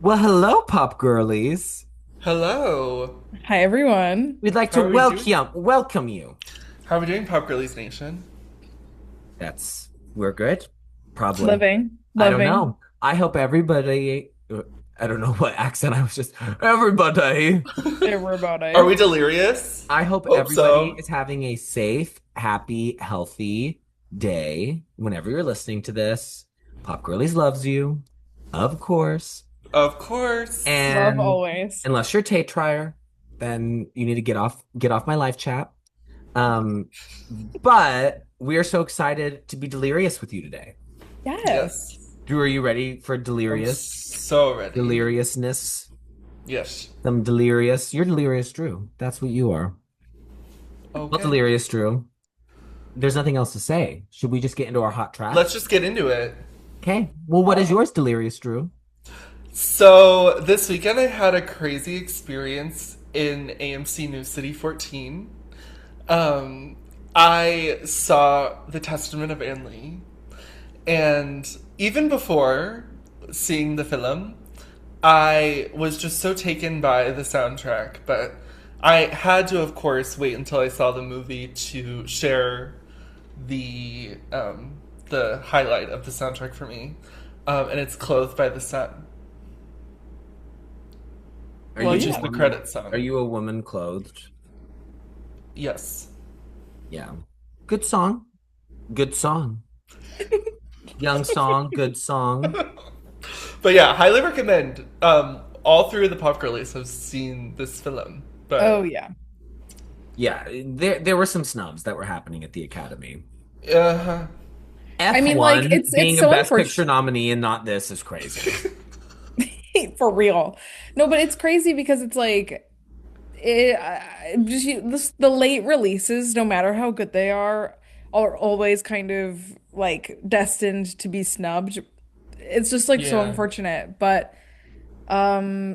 Well, hello, Pop Girlies. Hello. Hi, everyone. We'd like to How are we doing? welcome you. How are we doing, Pop Girlies Nation? We're good. Probably. Living, I don't loving. know. I hope everybody, I don't know what accent I was just, everybody. Are Everybody. we delirious? I hope Hope everybody so. is having a safe, happy, healthy day whenever you're listening to this. Pop Girlies loves you, of course. Of course. Love And always. unless you're Tate Trier, then you need to get off my live chat. Um, but we are so excited to be delirious with you today. Yes. Yes. Drew, are you ready for I'm delirious? so ready. Deliriousness? Yes. Some delirious. You're delirious, Drew. That's what you are. Well, Okay. delirious, Drew. There's nothing else to say. Should we just get into our hot Let's track? just get into it. Okay. Well, what is yours, delirious, Drew? So, this weekend I had a crazy experience in AMC New City 14. Um, I saw The Testament of Anne Lee. And even before seeing the film, I was just so taken by the soundtrack. But I had to, of course, wait until I saw the movie to share the highlight of the soundtrack for me. And it's "Clothed by the Sun," Are Well, you which a is yeah. the woman? credit Are song. you a woman clothed? Yes. Yeah. Good song. Good song. Young song. Good song. But yeah, highly recommend. All three of the Pop Girlies have seen this film, Oh, but yeah. Yeah, there were some snubs that were happening at the Academy. uh, I mean, like, F1 it's being a so Best Picture unfortunate nominee and not this is crazy. for real. No, but it's crazy because it's like the late releases, no matter how good they are always kind of like destined to be snubbed. It's just like so yeah, unfortunate, but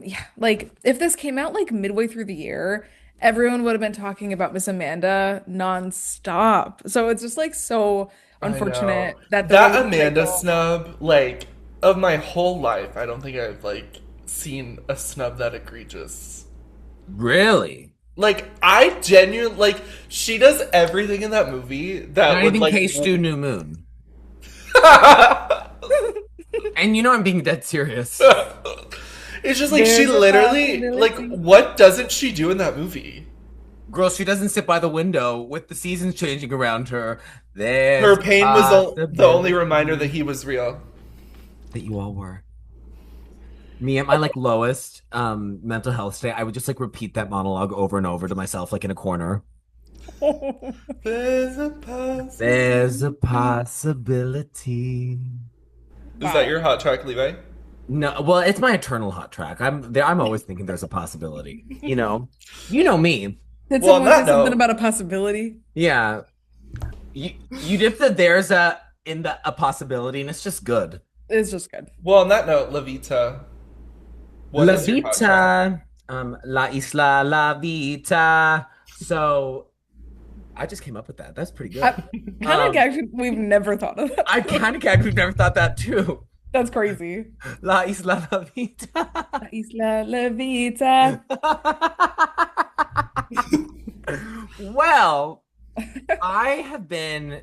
yeah, like if this came out like midway through the year, everyone would have been talking about Miss Amanda nonstop. So it's just like so I know unfortunate that the that release Amanda cycle. snub. Like of my whole life, I don't think I've like seen a snub that egregious. Really? Like I genuinely like she does everything in that movie that Not would even like. K Stu New Moon. And you know I'm being dead serious. It's just like she There's a literally like possibility. what doesn't she do in that movie? Girl, she doesn't sit by the window with the seasons changing around her. There's Her a pain was the only reminder that possibility he was real. that you all were. Me at my like lowest mental health state, I would just like repeat that monologue over and over to myself, like in a corner. There's a There's a possibility. possibility. Is that Wow. your hot track, Levi? No, well, it's my eternal hot track. I'm there. I'm always thinking there's a possibility. You know me. Did Well, on someone say that something note, about a possibility? Yeah, you dip the there's a in the a possibility, and it's just good. It's just good. Lavita, what La is your hot track? vida, la isla, la vida. So I just came up with that. That's pretty I good. kind of Um, actually we've never thought of that I before. kind of gagged. We've never thought that too. That's crazy. La isla, la vida. La Isla Levita. Well, I have been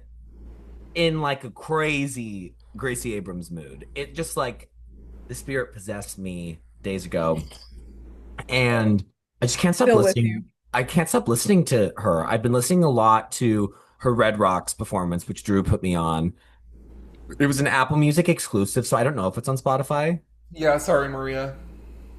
in like a crazy Gracie Abrams mood. It just like the spirit possessed me days ago, and I just can't stop Still with you. listening. I can't stop listening to her. I've been listening a lot to her Red Rocks performance, which Drew put me on. It was an Apple Music exclusive, so I don't know if it's on Spotify. Yeah, sorry, Maria.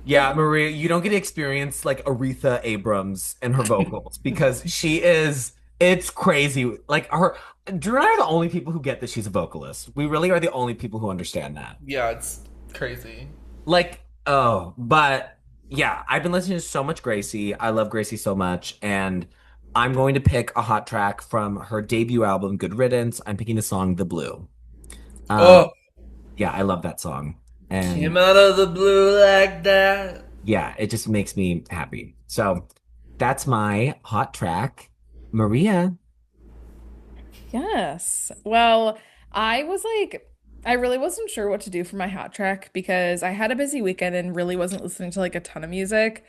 Yeah, Maria, you don't get to experience like Aretha Abrams and her vocals because she is, it's crazy. Like her, Drew and I are the only people who get that she's a vocalist. We really are the only people who understand that. Yeah, it's crazy. Like, oh, but yeah, I've been listening to so much Gracie. I love Gracie so much. And I'm going to pick a hot track from her debut album, Good Riddance. I'm picking the song The Blue. Um, Oh, yeah, I love that song. came And out of the blue like that. yeah, it just makes me happy. So that's my hot track. Maria. Yes. Well, I was like I really wasn't sure what to do for my hot track because I had a busy weekend and really wasn't listening to like a ton of music.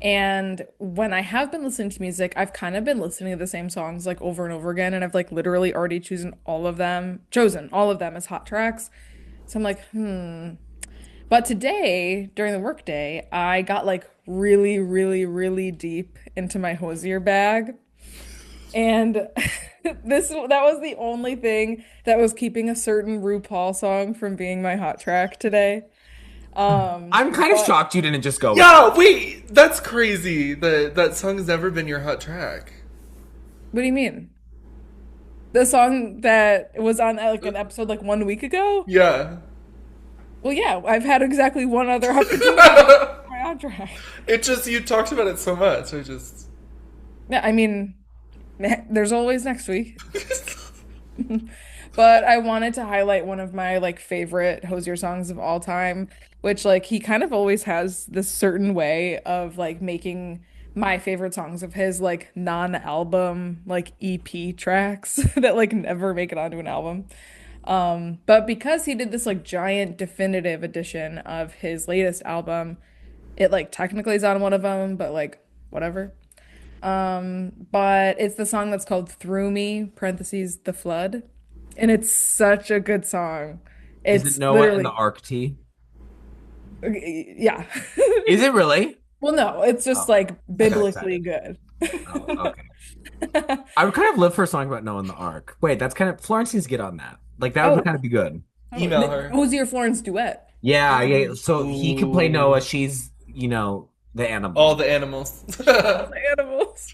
And when I have been listening to music, I've kind of been listening to the same songs like over and over again, and I've like literally already chosen all of them as hot tracks. So I'm like, hmm. But today, during the workday, I got like really, really, really deep into my Hosier bag. And that was the only thing that was keeping a certain RuPaul song from being my hot track today. I'm kind of But shocked you didn't just go with Yeah, wait, that's crazy. That song's never been your hot track. what do you mean? The song that was on like an episode like 1 week ago? Yeah. Well, yeah, I've had exactly one other opportunity to my hot track. It just, you talked about it so much. I just. Yeah, I mean, there's always next week. But I wanted to highlight one of my like favorite Hozier songs of all time, which like he kind of always has this certain way of like making my favorite songs of his like non-album like EP tracks that like never make it onto an album. But because he did this like giant definitive edition of his latest album, it like technically is on one of them, but like whatever. But it's the song that's called Through Me, parentheses, The Flood. And it's such a good song. is it It's Noah and the literally, Ark Tea? yeah. Is it really? Well, no, it's just Oh, like I got biblically excited. good. Oh, okay. I would kind of live for a song about Noah and the Ark. Wait, that's kind of Florence needs to get on that. Like that would Oh, kind of be good. Email her. Hosier Florence duet. Yeah, yeah. So he could play Noah. Ooh. She's, the All animal. the animals. All the animals.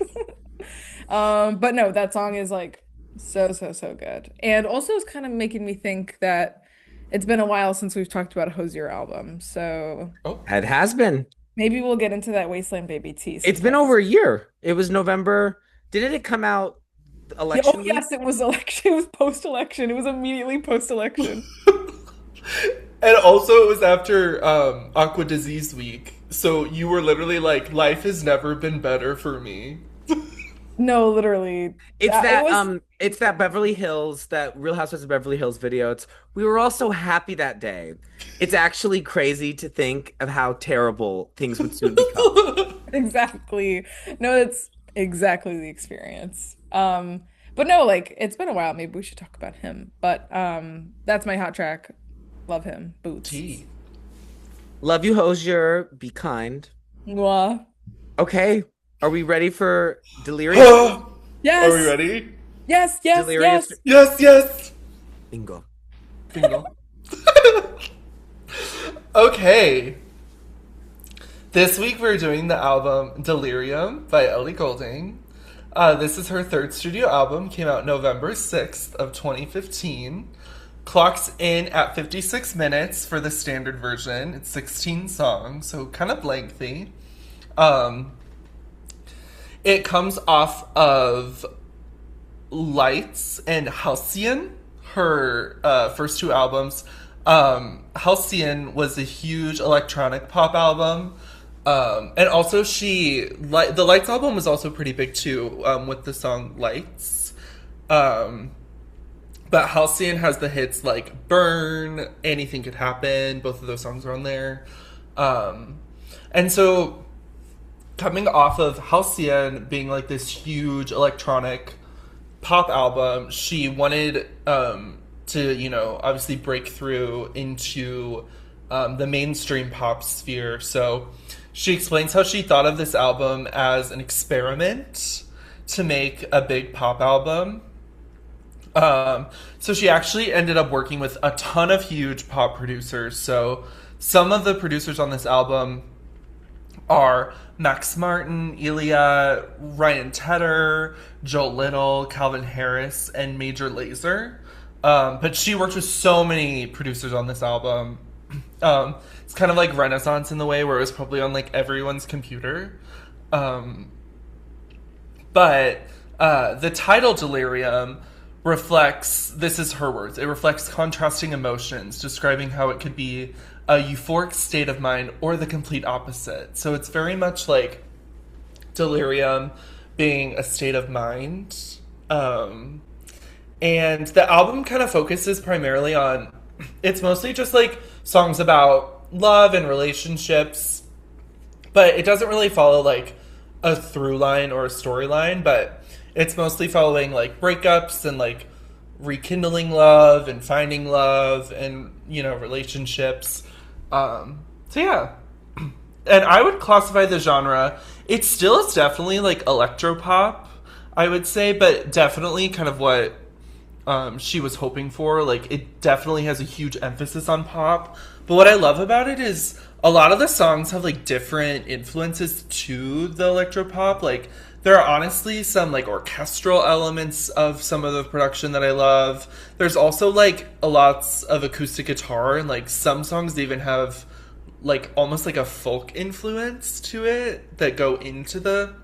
But no, that song is like so, so, so good. And also it's kind of making me think that it's been a while since we've talked about a Hosier album. So Oh, It has been. maybe we'll get into that Wasteland Baby T It's been sometime. over a year. It was November. Didn't it come out Yeah, oh election week? yes, it was election. It was post-election. It was immediately post-election. and also it was after Aqua Disease Week. So you were literally like, life has never been better for me. No, literally. It's It that was it's that Beverly Hills, that Real Housewives of Beverly Hills video. It's we were all so happy that day. It's actually crazy to think of how terrible things would soon become. exactly. No, it's exactly the experience. But no, like it's been a while. Maybe we should talk about him. But that's my hot track. Love him. Boots. Tea. Love you, Hosier. Be kind. Mwah. Okay. Are we ready for Delirious? Are we Yes. ready? Yes, yes, Delirious yes. Yes, yes. bingo. Bingo. Okay. This week we're doing the album Delirium by Ellie Goulding. This is her third studio album, came out November 6th of 2015. Clocks in at 56 minutes for the standard version. It's 16 songs, so kind of lengthy. Um, it comes off of Lights and Halcyon, her first two albums. Halcyon was a huge electronic pop album. And also the Lights album was also pretty big too, with the song Lights. But Halcyon has the hits like Burn, Anything Could Happen, both of those songs are on there. And so coming off of Halcyon being like this huge electronic pop album, she wanted to, obviously break through into the mainstream pop sphere. So she explains how she thought of this album as an experiment to make a big pop album. So she actually ended up working with a ton of huge pop producers. So some of the producers on this album are Max Martin, Ilya, Ryan Tedder, Joe Little, Calvin Harris, and Major Lazer. But she worked with so many producers on this album. It's kind of like Renaissance in the way where it was probably on like everyone's computer. But the title Delirium reflects, this is her words, it reflects contrasting emotions, describing how it could be a euphoric state of mind or the complete opposite. So it's very much like delirium being a state of mind. And the album kind of focuses primarily on It's mostly just like songs about love and relationships, but it doesn't really follow like a through line or a storyline, but it's mostly following like breakups and like rekindling love and finding love and, you know, relationships. So yeah. And I would classify the genre. It still is definitely like electropop, I would say, but definitely kind of what she was hoping for. Like, it definitely has a huge emphasis on pop. But what I love about it is a lot of the songs have like different influences to the electropop. Like, there are honestly some like orchestral elements of some of the production that I love. There's also like a lots of acoustic guitar, and like some songs they even have like almost like a folk influence to it that go into the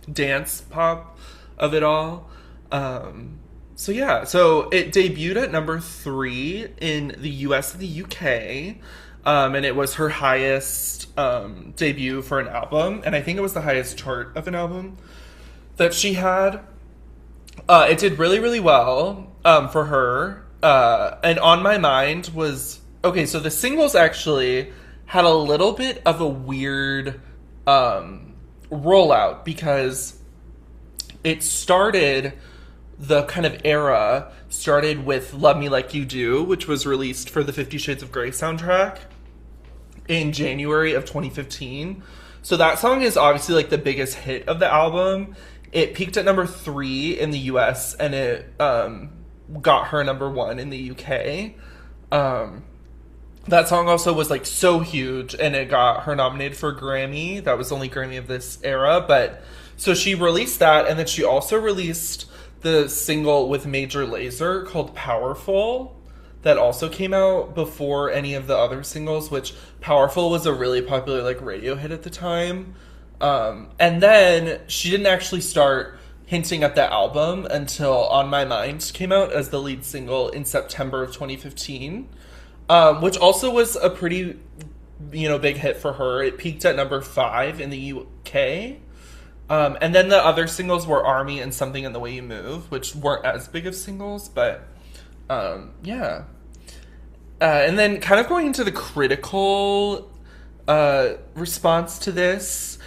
dance pop of it all. So yeah, so it debuted at number 3 in the US and the UK, and it was her highest debut for an album, and I think it was the highest chart of an album that she had. It did really, really well for her. And On My Mind was okay. So the singles actually had a little bit of a weird rollout because it started the kind of era started with Love Me Like You Do, which was released for the 50 Shades of Grey soundtrack in January of 2015. So that song is obviously like the biggest hit of the album. It peaked at number 3 in the US, and it got her number 1 in the UK. That song also was like so huge, and it got her nominated for a Grammy. That was the only Grammy of this era. But so she released that, and then she also released the single with Major Lazer called Powerful, that also came out before any of the other singles, which Powerful was a really popular like radio hit at the time. And then she didn't actually start hinting at the album until On My Mind came out as the lead single in September of 2015, which also was a pretty, you know, big hit for her. It peaked at number 5 in the UK. And then the other singles were Army and Something in the Way You Move, which weren't as big of singles, but yeah. And then kind of going into the critical response to this,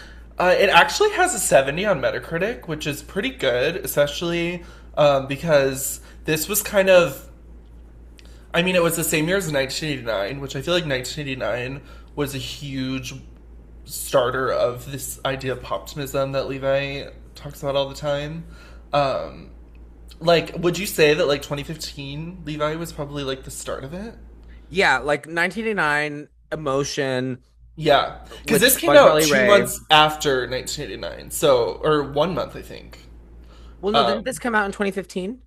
it actually has a 70 on Metacritic, which is pretty good, especially because this was kind of, I mean, it was the same year as 1989, which I feel like 1989 was a huge starter of this idea of poptimism that Levi talks about all the time. Like, would you say that like 2015 Levi was probably like the start of it? Yeah, like 1989 Emotion Yeah, because this with came by out Carly two Rae. months after 1989, so or 1 month I think. Well, no, didn't this come out in 2015?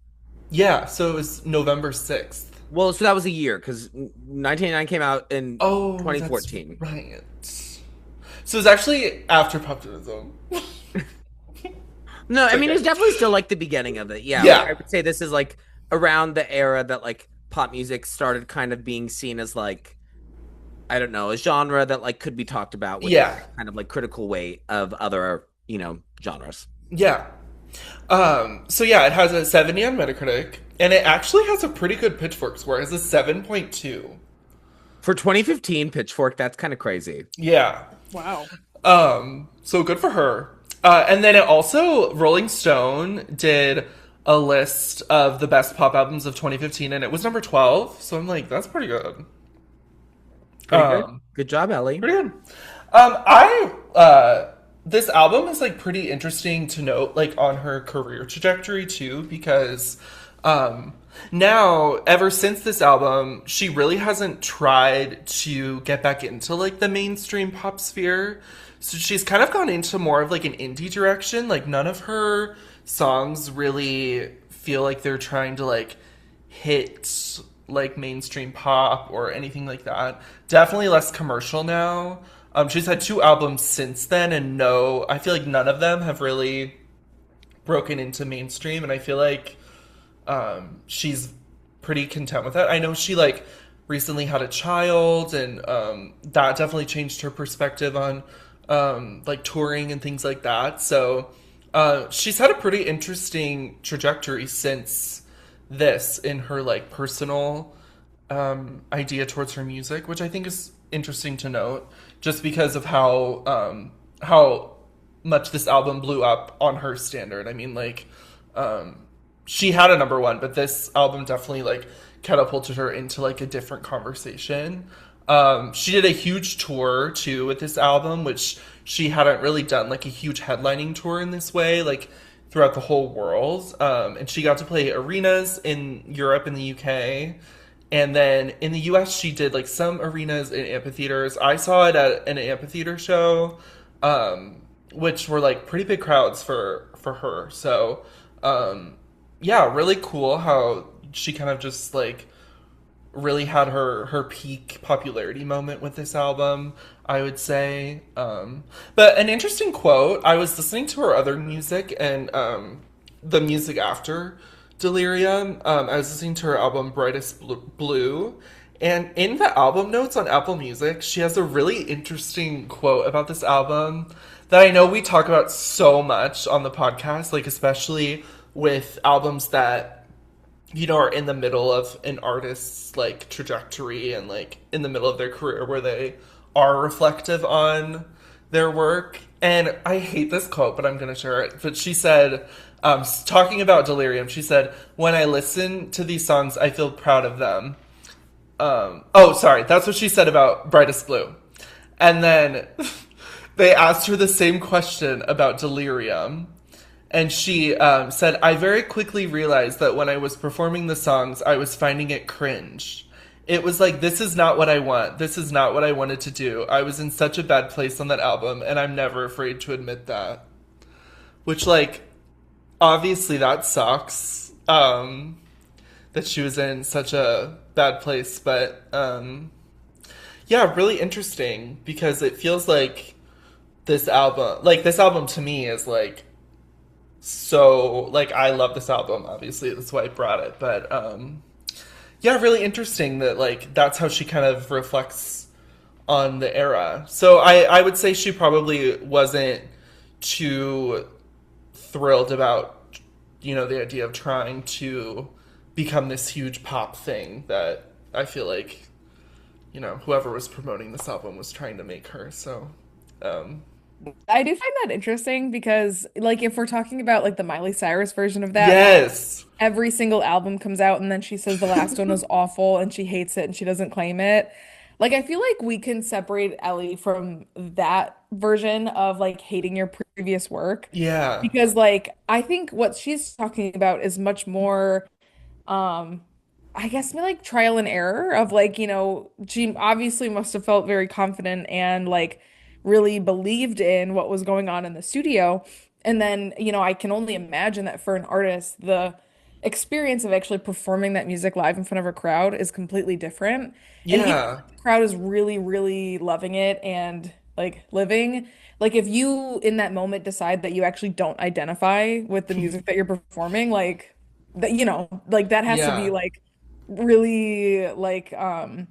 Yeah, so it was November 6th. Well, so that was a year because 1989 came out in Oh, that's 2014. right. So it was actually after Poptimism. No, I mean Okay. it's definitely still like the beginning of it. Yeah, like I Yeah, would say this is like around the era that like pop music started kind of being seen as like I don't know, a genre that like could be talked about with this yeah, kind of like critical weight of other, genres. yeah. So yeah, it has a 70 on Metacritic, and it actually has a pretty good Pitchfork score. It's a 7.2. For 2015 Pitchfork, that's kind of crazy. Yeah. Wow. So good for her. And then it also, Rolling Stone did a list of the best pop albums of 2015, and it was number 12. So I'm like, that's pretty good. Pretty good. Good job, Ellie. Pretty good. This album is like pretty interesting to note, like on her career trajectory too, because now ever since this album, she really hasn't tried to get back into like the mainstream pop sphere. So she's kind of gone into more of like an indie direction. Like none of her songs really feel like they're trying to like hit like mainstream pop or anything like that. Definitely less commercial now. She's had 2 albums since then, and no, I feel like none of them have really broken into mainstream, and I feel like she's pretty content with that. I know she like recently had a child, and that definitely changed her perspective on like touring and things like that. So she's had a pretty interesting trajectory since this in her like personal idea towards her music, which I think is interesting to note, just because of how much this album blew up on her standard. I mean, like, um, she had a number one, but this album definitely like catapulted her into like a different conversation. She did a huge tour too with this album, which she hadn't really done like a huge headlining tour in this way, like throughout the whole world. And she got to play arenas in Europe and the UK. And then in the US, she did like some arenas in amphitheaters. I saw it at an amphitheater show, which were like pretty big crowds for her. So, um, yeah, really cool how she kind of just like really had her peak popularity moment with this album, I would say. But an interesting quote, I was listening to her other music and the music after Delirium. I was listening to her album Brightest Blue. And in the album notes on Apple Music, she has a really interesting quote about this album that I know we talk about so much on the podcast, like especially with albums that are in the middle of an artist's like trajectory and like in the middle of their career where they are reflective on their work. And I hate this quote, but I'm gonna share it. But she said, talking about Delirium, she said, "When I listen to these songs, I feel proud of them." Oh, sorry, that's what she said about Brightest Blue. And then they asked her the same question about Delirium. And she said, "I very quickly realized that when I was performing the songs, I was finding it cringe. It was like, this is not what I want. This is not what I wanted to do. I was in such a bad place on that album, and I'm never afraid to admit that." Which, like, obviously that sucks, that she was in such a bad place. But, yeah, really interesting because it feels like this album to me is like, so like I love this album, obviously that's why I brought it, but yeah, really interesting that like that's how she kind of reflects on the era. So I would say she probably wasn't too thrilled about the idea of trying to become this huge pop thing that I feel like whoever was promoting this album was trying to make her. So um I do find that interesting because, like, if we're talking about like the Miley Cyrus version of that, where yes. every single album comes out and then she says the last one was awful and she hates it and she doesn't claim it. Like, I feel like we can separate Ellie from that version of like hating your previous work Yeah. because, like, I think what she's talking about is much more um I guess maybe like trial and error of like, she obviously must have felt very confident and like really believed in what was going on in the studio. And then, I can only imagine that for an artist, the experience of actually performing that music live in front of a crowd is completely different. And even Yeah. if the crowd is really, really loving it and like living, like if you in that moment decide that you actually don't identify with the music that you're performing, like that, like that has to be Yeah. like really like I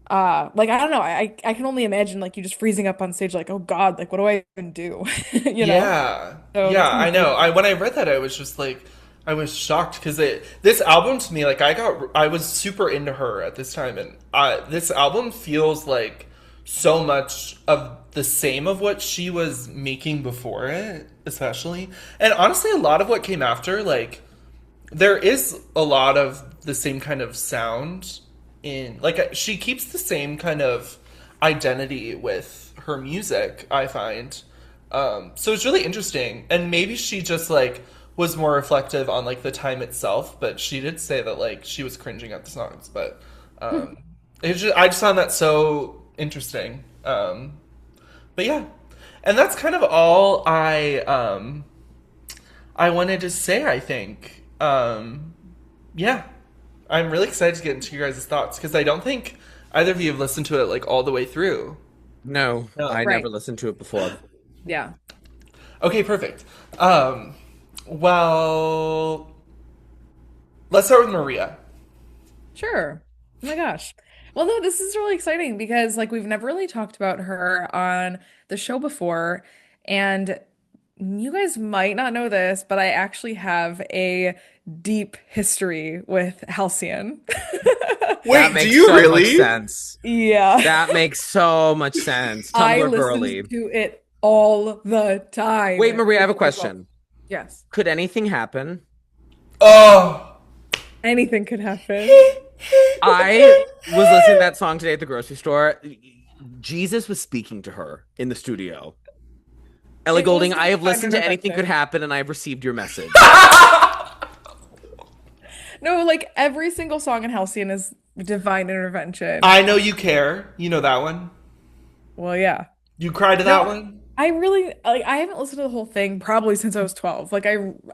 don't know, I can only imagine like you just freezing up on stage like, oh God, like what do I even do? You know? Yeah. So Yeah, that's gonna I be really know. I when I read that I was just like I was shocked because it this album to me like I was super into her at this time and this album feels like so much of the same of what she was making before it, especially. And honestly a lot of what came after like there is a lot of the same kind of sound in like she keeps the same kind of identity with her music, I find. So it's really interesting, and maybe she just like was more reflective on like the time itself, but she did say that like she was cringing at the songs, but um I just found that so interesting. But yeah, and that's kind of all I wanted to say, I think. Yeah, I'm really excited to get into your guys' thoughts because I don't think either of you have listened to it like all the way through. No, No. I never right. listened to it before. Yeah. Okay, perfect. Well, let's start with Maria. Sure. Oh my gosh. Well, no, this is really exciting because like we've never really talked about her on the show before. And you guys might not know this, but I actually have a deep history with Halcyon. That Wait, do makes you so much really? sense. Yeah. That makes so much sense. I Tumblr listened girly. to it all the time Wait, Maria, I when have a I was 12. question. Yes. Could anything happen? Oh. Anything could happen. I was listening to that song today at the grocery store. Jesus was speaking to her in the studio. Ellie It was Goulding, I have divine listened to Anything Could intervention. Happen and I've received your message. No, like every single song in Halcyon is divine intervention. I know you care. You know that one. Well, yeah. You cry to that No, one. I really like I haven't listened to the whole thing probably since I was 12. Like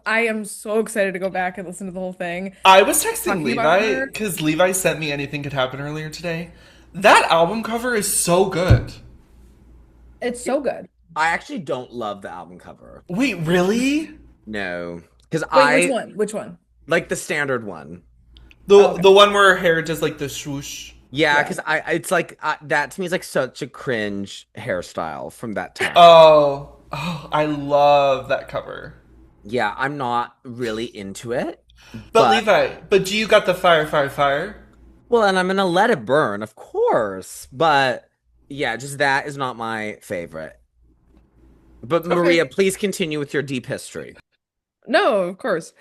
I am so excited to go back and listen to the whole thing. I was texting Talking about Levi her, because Levi sent me Anything Could Happen earlier today. That album cover is so good. it's so good. I actually don't love the album cover. Wait, really? No, because Wait, which I one? Which one? like the standard one. Oh, The okay. the one where her hair does like the swoosh. Yeah, Yeah. because it's like that to me is like such a cringe hairstyle from that time. Oh, I love that cover. Yeah, I'm not really into it, But but Levi, but do you got the fire, fire, fire? well, and I'm gonna let it burn, of course. But yeah, just that is not my favorite. But Maria, Okay. please continue with your deep history. No, of course.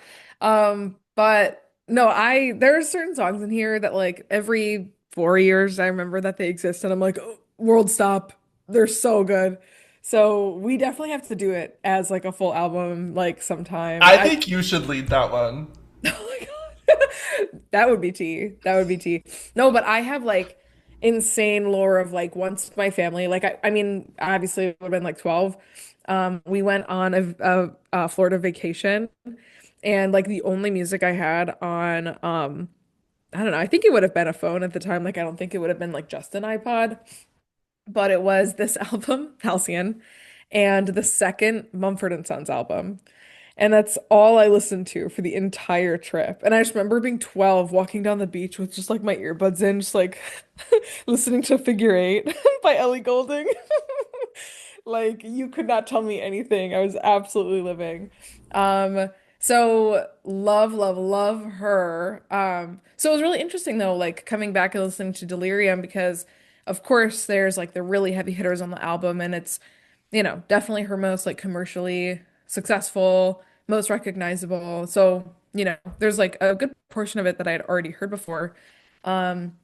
But no, I there are certain songs in here that like every 4 years I remember that they exist and I'm like, oh, world stop. They're so good. So we definitely have to do it as like a full album like sometime. I think you should lead that one. Oh my God. That would be tea. That would be tea. No, but I have like insane lore of like once my family, like I mean, obviously it would have been like 12. We went on a Florida vacation and like the only music I had on I don't know, I think it would have been a phone at the time. Like I don't think it would have been like just an iPod, but it was this album, Halcyon, and the second Mumford and Sons album. And that's all I listened to for the entire trip. And I just remember being 12, walking down the beach with just like my earbuds in, just like listening to Figure Eight by Ellie Goulding. Like you could not tell me anything. I was absolutely living. So love, love, love her. So it was really interesting though, like coming back and listening to Delirium because of course there's like the really heavy hitters on the album and it's, definitely her most like commercially successful, most recognizable. So, there's like a good portion of it that I had already heard before. Um,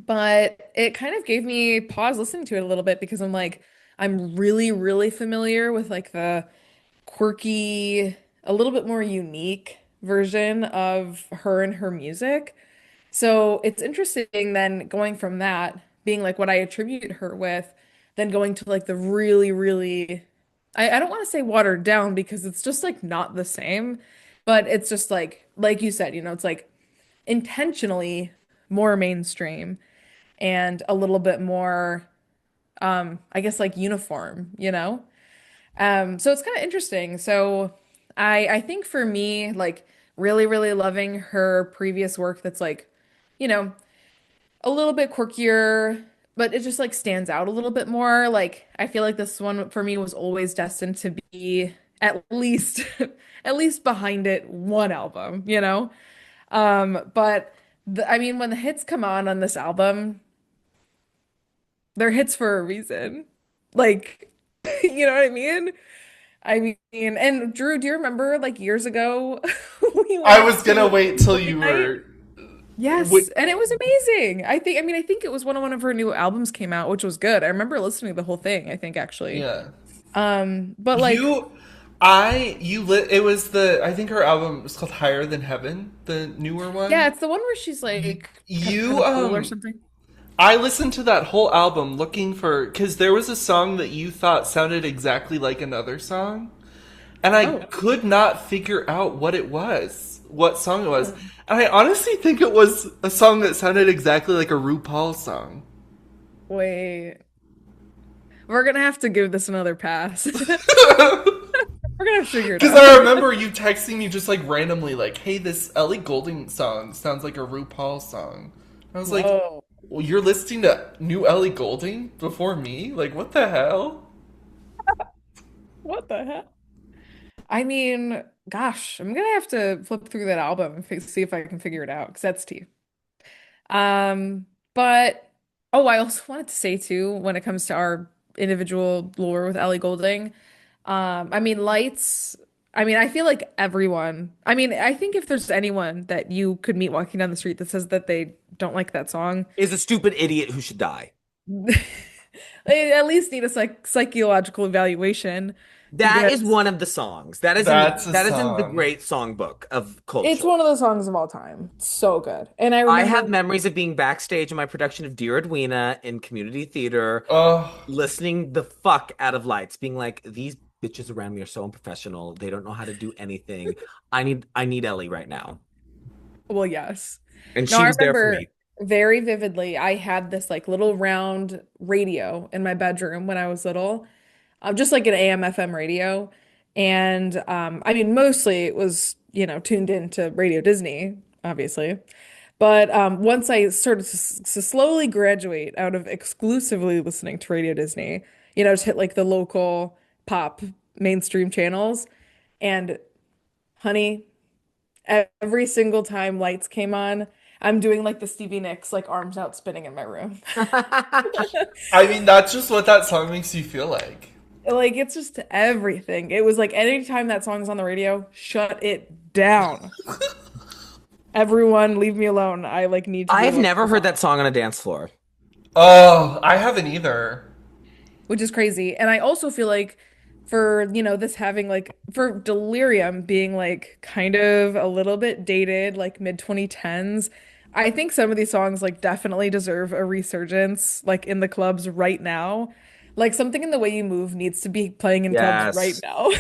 but it kind of gave me pause listening to it a little bit because I'm really, really familiar with like the quirky, a little bit more unique version of her and her music. So it's interesting then going from that being like what I attribute her with, then going to like the really, really, I don't want to say watered down because it's just like not the same, but it's just like you said, it's like intentionally more mainstream and a little bit more, I guess like uniform. So it's kind of interesting. So I think for me, like really, really loving her previous work that's like, you know, a little bit quirkier, but it just like stands out a little bit more. Like I feel like this one for me was always destined to be at least at least behind it one album. But I mean when the hits come on this album, they're hits for a reason. Like, you know what I mean? I mean, and Drew, do you remember like years ago we I went was gonna to wait till movie you night? were. Wait, Yes, and it was amazing. I think it was when one of her new albums came out, which was good. I remember listening to the whole thing, I think actually. yeah. But like, You, I, you lit. It was the. I think her album was called Higher Than Heaven, the newer yeah, one. it's the one where she's You, like kind you of cool or something. I listened to that whole album looking for because there was a song that you thought sounded exactly like another song, and I Oh, could not figure out what song it was. And I honestly think it was a song that sounded exactly like a RuPaul song. wait. We're gonna have to give this another pass. We're gonna have to figure it Because out. I remember you texting me just like randomly, like, "Hey, this Ellie Goulding song sounds like a RuPaul song." I was like, Whoa. "Well, you're listening to new Ellie Goulding before me? Like, what the hell?" What the heck? I mean, gosh, I'm gonna have to flip through that album and see if I can figure it out because that's tea. But oh, I also wanted to say too, when it comes to our individual lore with Ellie Goulding, I mean, Lights. I mean, I feel like everyone. I mean, I think if there's anyone that you could meet walking down the street that says that they don't like that song, Is a stupid idiot who should die. they at least need a psychological evaluation That is because one of the songs. That's a That is in the song. great songbook of it's culture. one of the songs of all time. It's so good. And I I have remember memories of being backstage in my production of Dear Edwina in community theater, Oh, listening the fuck out of Lights, being like, these bitches around me are so unprofessional. They don't know how to do anything. I need Ellie right now. Well, yes. And No, she I was there for remember me. very vividly. I had this like little round radio in my bedroom when I was little, just like an AM FM radio. And I mean, mostly it was, tuned into Radio Disney, obviously. But once I started to slowly graduate out of exclusively listening to Radio Disney, just hit like the local pop mainstream channels. And honey, every single time lights came on, I'm doing like the Stevie Nicks, like arms out spinning in my room. I mean, that's just what that song makes you feel like. Like it's just everything. It was like anytime that song's on the radio, shut it down. Everyone, leave me alone. I like need to be I've alone never with the heard that song, song on a dance floor. Oh, I haven't either. which is crazy. And I also feel like for, this having like for Delirium being like kind of a little bit dated, like mid 2010s, I think some of these songs like definitely deserve a resurgence like in the clubs right now. Like something in the way you move needs to be playing in clubs right Yes. now.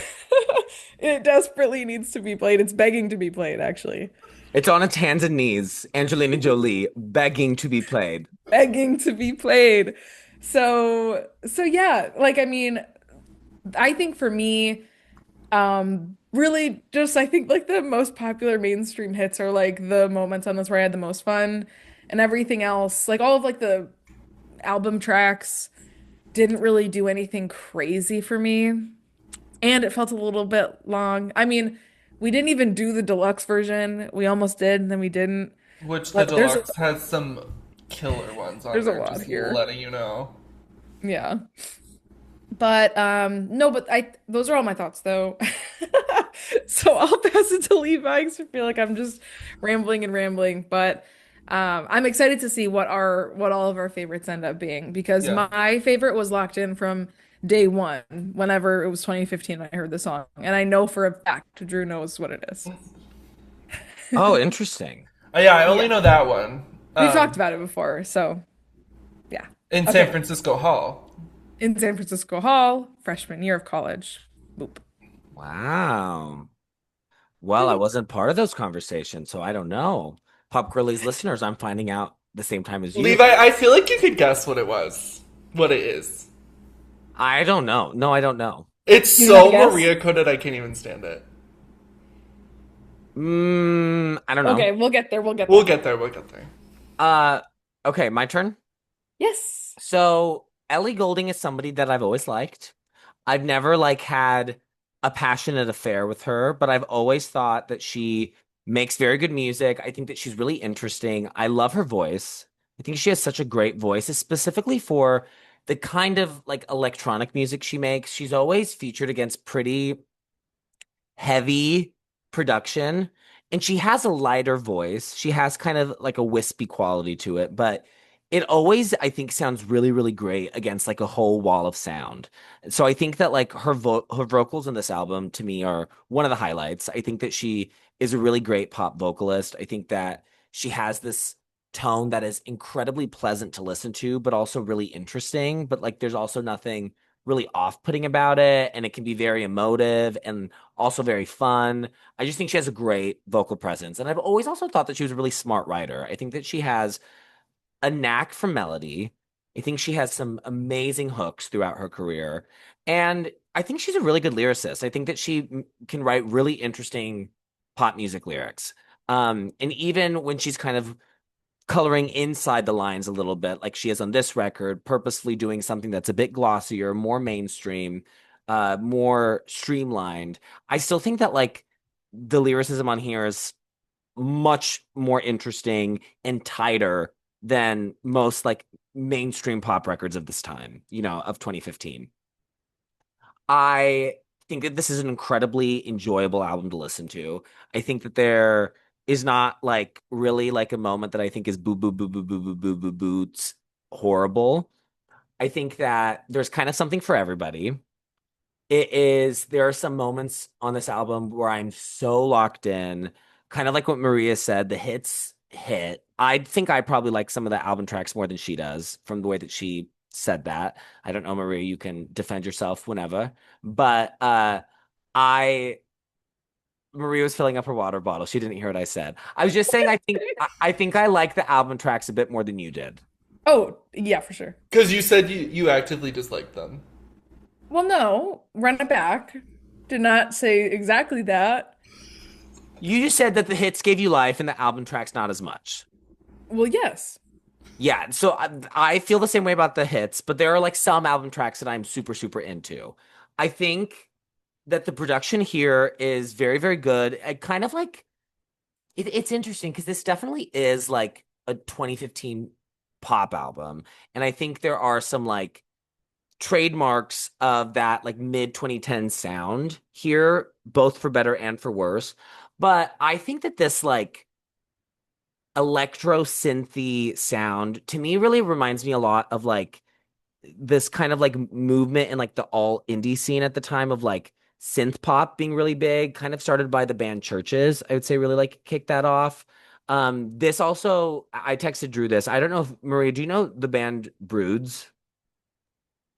It desperately needs to be played. It's begging to be played, actually. It's on its hands and knees. Angelina Jolie begging to be played. Begging to be played. So yeah, like I mean, I think for me, really just I think like the most popular mainstream hits are like the moments on this where I had the most fun and everything else, like all of like the album tracks didn't really do anything crazy for me. And it felt a little bit long. I mean, we didn't even do the deluxe version. We almost did, and then we didn't. Which the But deluxe has some killer ones on there's a there, lot just here. letting you know. Yeah. But no, but I those are all my thoughts though. So I'll pass it to Levi because I feel like I'm just rambling and rambling. But I'm excited to see what all of our favorites end up being because Yeah. my favorite was locked in from day one, whenever it was 2015 I heard the song. And I know for a fact Drew knows what it is. Oh, interesting. Oh, yeah, I only Yeah. know that one. We've talked about it before, so yeah. In San Okay. Francisco Hall. In San Francisco Hall, freshman year of college. Boop. Wow. Well, I wasn't part of those conversations, so I don't know. Pop Girlies listeners, I'm finding out the same time as you. Levi, I feel like you could guess what it was. What it is. I don't know. No, I don't know. It's You don't have a so guess? Maria coded, I can't even stand it. I don't know. Okay, we'll get there. We'll get We'll there. get there, we'll get there. Uh, okay, my turn. Yes. So Ellie Goulding is somebody that I've always liked. I've never like had a passionate affair with her, but I've always thought that she makes very good music. I think that she's really interesting. I love her voice. I think she has such a great voice, specifically for the kind of like electronic music she makes. She's always featured against pretty heavy production, and she has a lighter voice. She has kind of like a wispy quality to it, but it always, I think, sounds really, really great against like a whole wall of sound. So I think that like her vocals in this album to me are one of the highlights. I think that she is a really great pop vocalist. I think that she has this tone that is incredibly pleasant to listen to, but also really interesting. But like there's also nothing really off-putting about it, and it can be very emotive and also very fun. I just think she has a great vocal presence. And I've always also thought that she was a really smart writer. I think that she has a knack for melody. I think she has some amazing hooks throughout her career. And I think she's a really good lyricist. I think that she can write really interesting pop music lyrics. And even when she's kind of coloring inside the lines a little bit, like she is on this record, purposefully doing something that's a bit glossier, more mainstream. more streamlined. I still think that like the lyricism on here is much more interesting and tighter than most like mainstream pop records of this time, of 2015. I think that this is an incredibly enjoyable album to listen to. I think that there is not like really like a moment that I think is boo boo boo boo boo boo boo boo boots horrible. I think that there's kind of something for everybody. There are some moments on this album where I'm so locked in, kind of like what Maria said, the hits hit. I think I probably like some of the album tracks more than she does from the way that she said that. I don't know, Maria, you can defend yourself whenever. But I Maria was filling up her water bottle. She didn't hear what I said. I was just saying I think I like the album tracks a bit more than you did. Oh, yeah, for sure. Because you said you actively dislike them. Well, no, run it back. Did not say exactly that. You just said that the hits gave you life and the album tracks not as much. Well, yes. Yeah, so I feel the same way about the hits, but there are like some album tracks that I'm super, super into. I think that the production here is very, very good. I kind of like it's interesting because this definitely is like a 2015 pop album. And I think there are some like trademarks of that like mid 2010 sound here, both for better and for worse. But I think that this like electro synthy sound to me really reminds me a lot of like this kind of like movement in like the all indie scene at the time of like synth pop being really big, kind of started by the band Churches. I would say really like kicked that off. This also, I texted Drew this. I don't know if Maria, do you know the band Broods?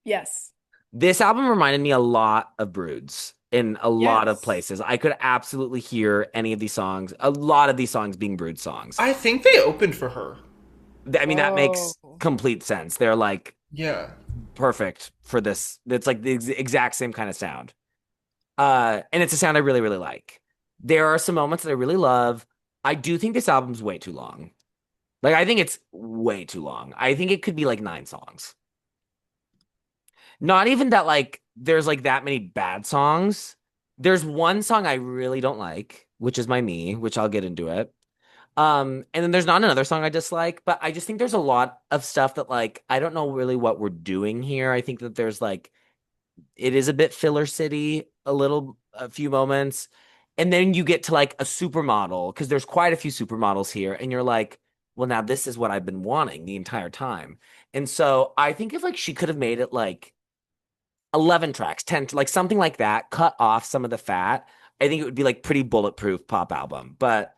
Yes. This album reminded me a lot of Broods in a lot of Yes. places. I could absolutely hear any of these songs, a lot of these songs being Brood songs. I think they opened for her. I mean, that makes Oh. complete sense. They're like Yeah. perfect for this. It's like the exact same kind of sound. And it's a sound I really, really like. There are some moments that I really love. I do think this album's way too long. Like, I think it's way too long. I think it could be like 9 songs. Not even that, like, there's like that many bad songs. There's one song I really don't like, which is My Me, which I'll get into it. And then there's not another song I dislike, but I just think there's a lot of stuff that like I don't know really what we're doing here. I think that there's like it is a bit filler city, a few moments. And then you get to like a supermodel because there's quite a few supermodels here, and you're like, well, now this is what I've been wanting the entire time. And so I think if like she could have made it like 11 tracks, 10, like something like that, cut off some of the fat, I think it would be like pretty bulletproof pop album. But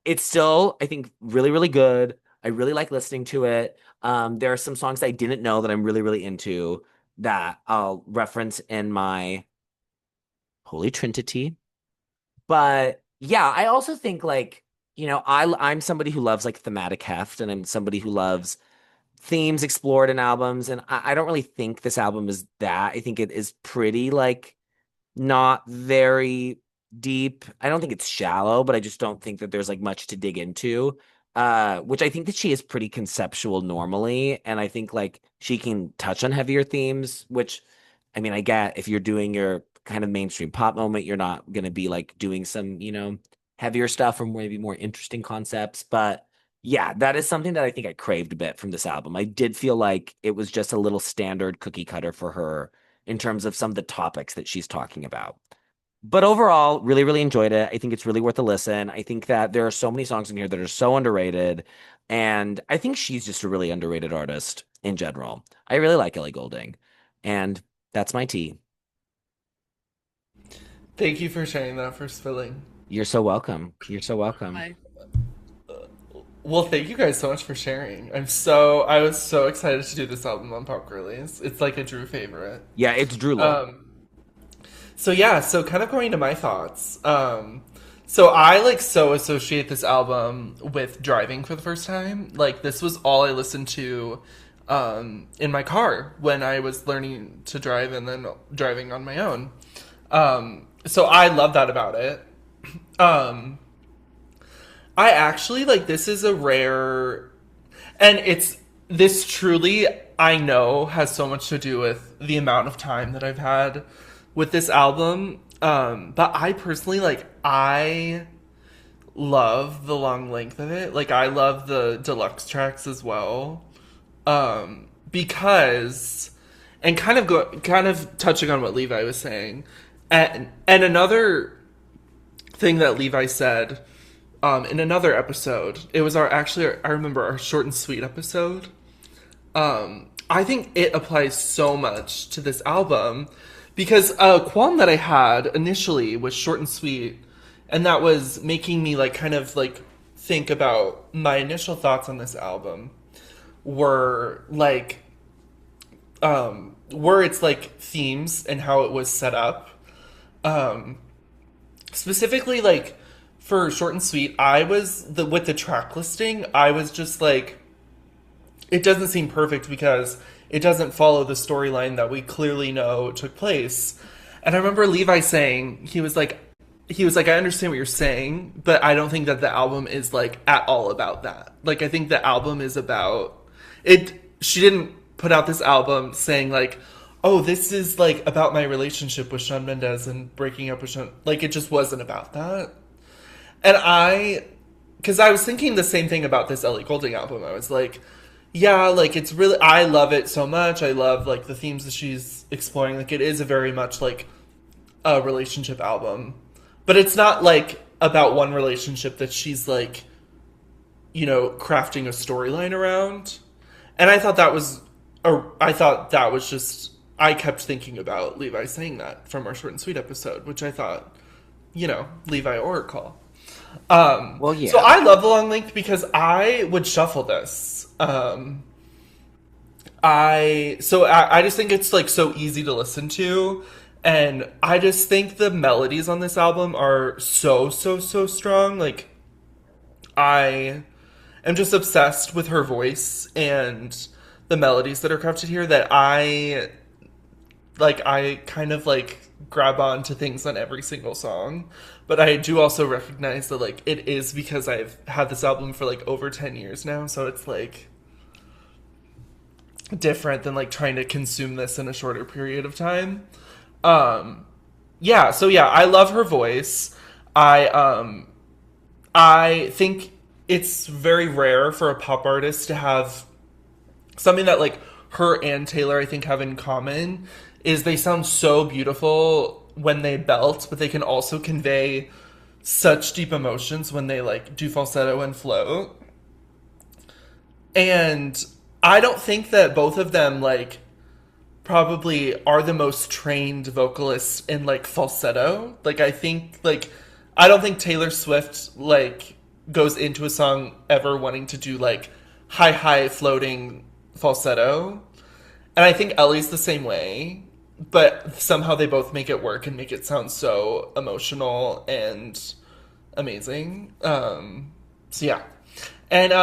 it's still, I think, really, really good. I really like listening to it. There are some songs I didn't know that I'm really, really into that I'll reference in my Holy Trinity. But yeah, I also think like, I'm somebody who loves like thematic heft, and I'm somebody who loves themes explored in albums. And I don't really think this album is that. I think it is pretty like not very deep. I don't think it's shallow, but I just don't think that there's like much to dig into. Which I think that she is pretty conceptual normally, and I think like she can touch on heavier themes, which I mean, I get if you're doing your kind of mainstream pop moment, you're not gonna be like doing some, heavier stuff or maybe more interesting concepts. But yeah, that is something that I think I craved a bit from this album. I did feel like it was just a little standard cookie cutter for her in terms of some of the topics that she's talking about. But overall, really, really enjoyed it. I think it's really worth a listen. I think that there are so many songs in here that are so underrated. And I think she's just a really underrated artist in general. I really like Ellie Goulding. And that's my tea. Thank you for sharing that first filling. You're so welcome. You're so welcome. I Well, thank you guys so much for sharing. I was so excited to do this album on Pop Girlies. It's like a Drew favorite. Yeah, it's Drew Love. Um, so yeah, so kind of going to my thoughts. So I like so associate this album with driving for the first time. Like this was all I listened to in my car when I was learning to drive and then driving on my own. So I love that about it. Um, I actually like this is a rare, and it's this truly I know has so much to do with the amount of time that I've had with this album. But I personally I love the long length of it. Like I love the deluxe tracks as well. Because and kind of touching on what Levi was saying. And another thing that Levi said in another episode, it was I remember our short and sweet episode. I think it applies so much to this album because a qualm that I had initially was short and sweet, and that was making me kind of think about my initial thoughts on this album were were its themes and how it was set up. Specifically for short and sweet, I was the with the track listing, I was just it doesn't seem perfect because it doesn't follow the storyline that we clearly know took place. And I remember Levi saying he was like I understand what you're saying, but I don't think that the album is at all about that. I think the album is about it. She didn't put out this album saying oh, this is about my relationship with Shawn Mendes and breaking up with Shawn. It just wasn't about that. And because I was thinking the same thing about this Ellie Goulding album. I was yeah, it's really, I love it so much. I love the themes that she's exploring. It is a very much a relationship album, but it's not about one relationship that she's crafting a storyline around. And I thought that was just, I kept thinking about Levi saying that from our short and sweet episode, which I thought, Levi Oracle. Well, So yeah. I love the long length because I would shuffle this. I just think it's so easy to listen to, and I just think the melodies on this album are so strong. I am just obsessed with her voice and the melodies that are crafted here that I kind of grab on to things on every single song. But I do also recognize that it is because I've had this album for over 10 years now, so it's different than trying to consume this in a shorter period of time. Um yeah, so yeah, I love her voice. I think it's very rare for a pop artist to have something that her and Taylor I think have in common is they sound so beautiful when they belt, but they can also convey such deep emotions when they do falsetto and float. And I don't think that both of them probably are the most trained vocalists in falsetto. I think I don't think Taylor Swift goes into a song ever wanting to do high floating falsetto. And I think Ellie's the same way, but somehow they both make it work and make it sound so emotional and amazing. So yeah. And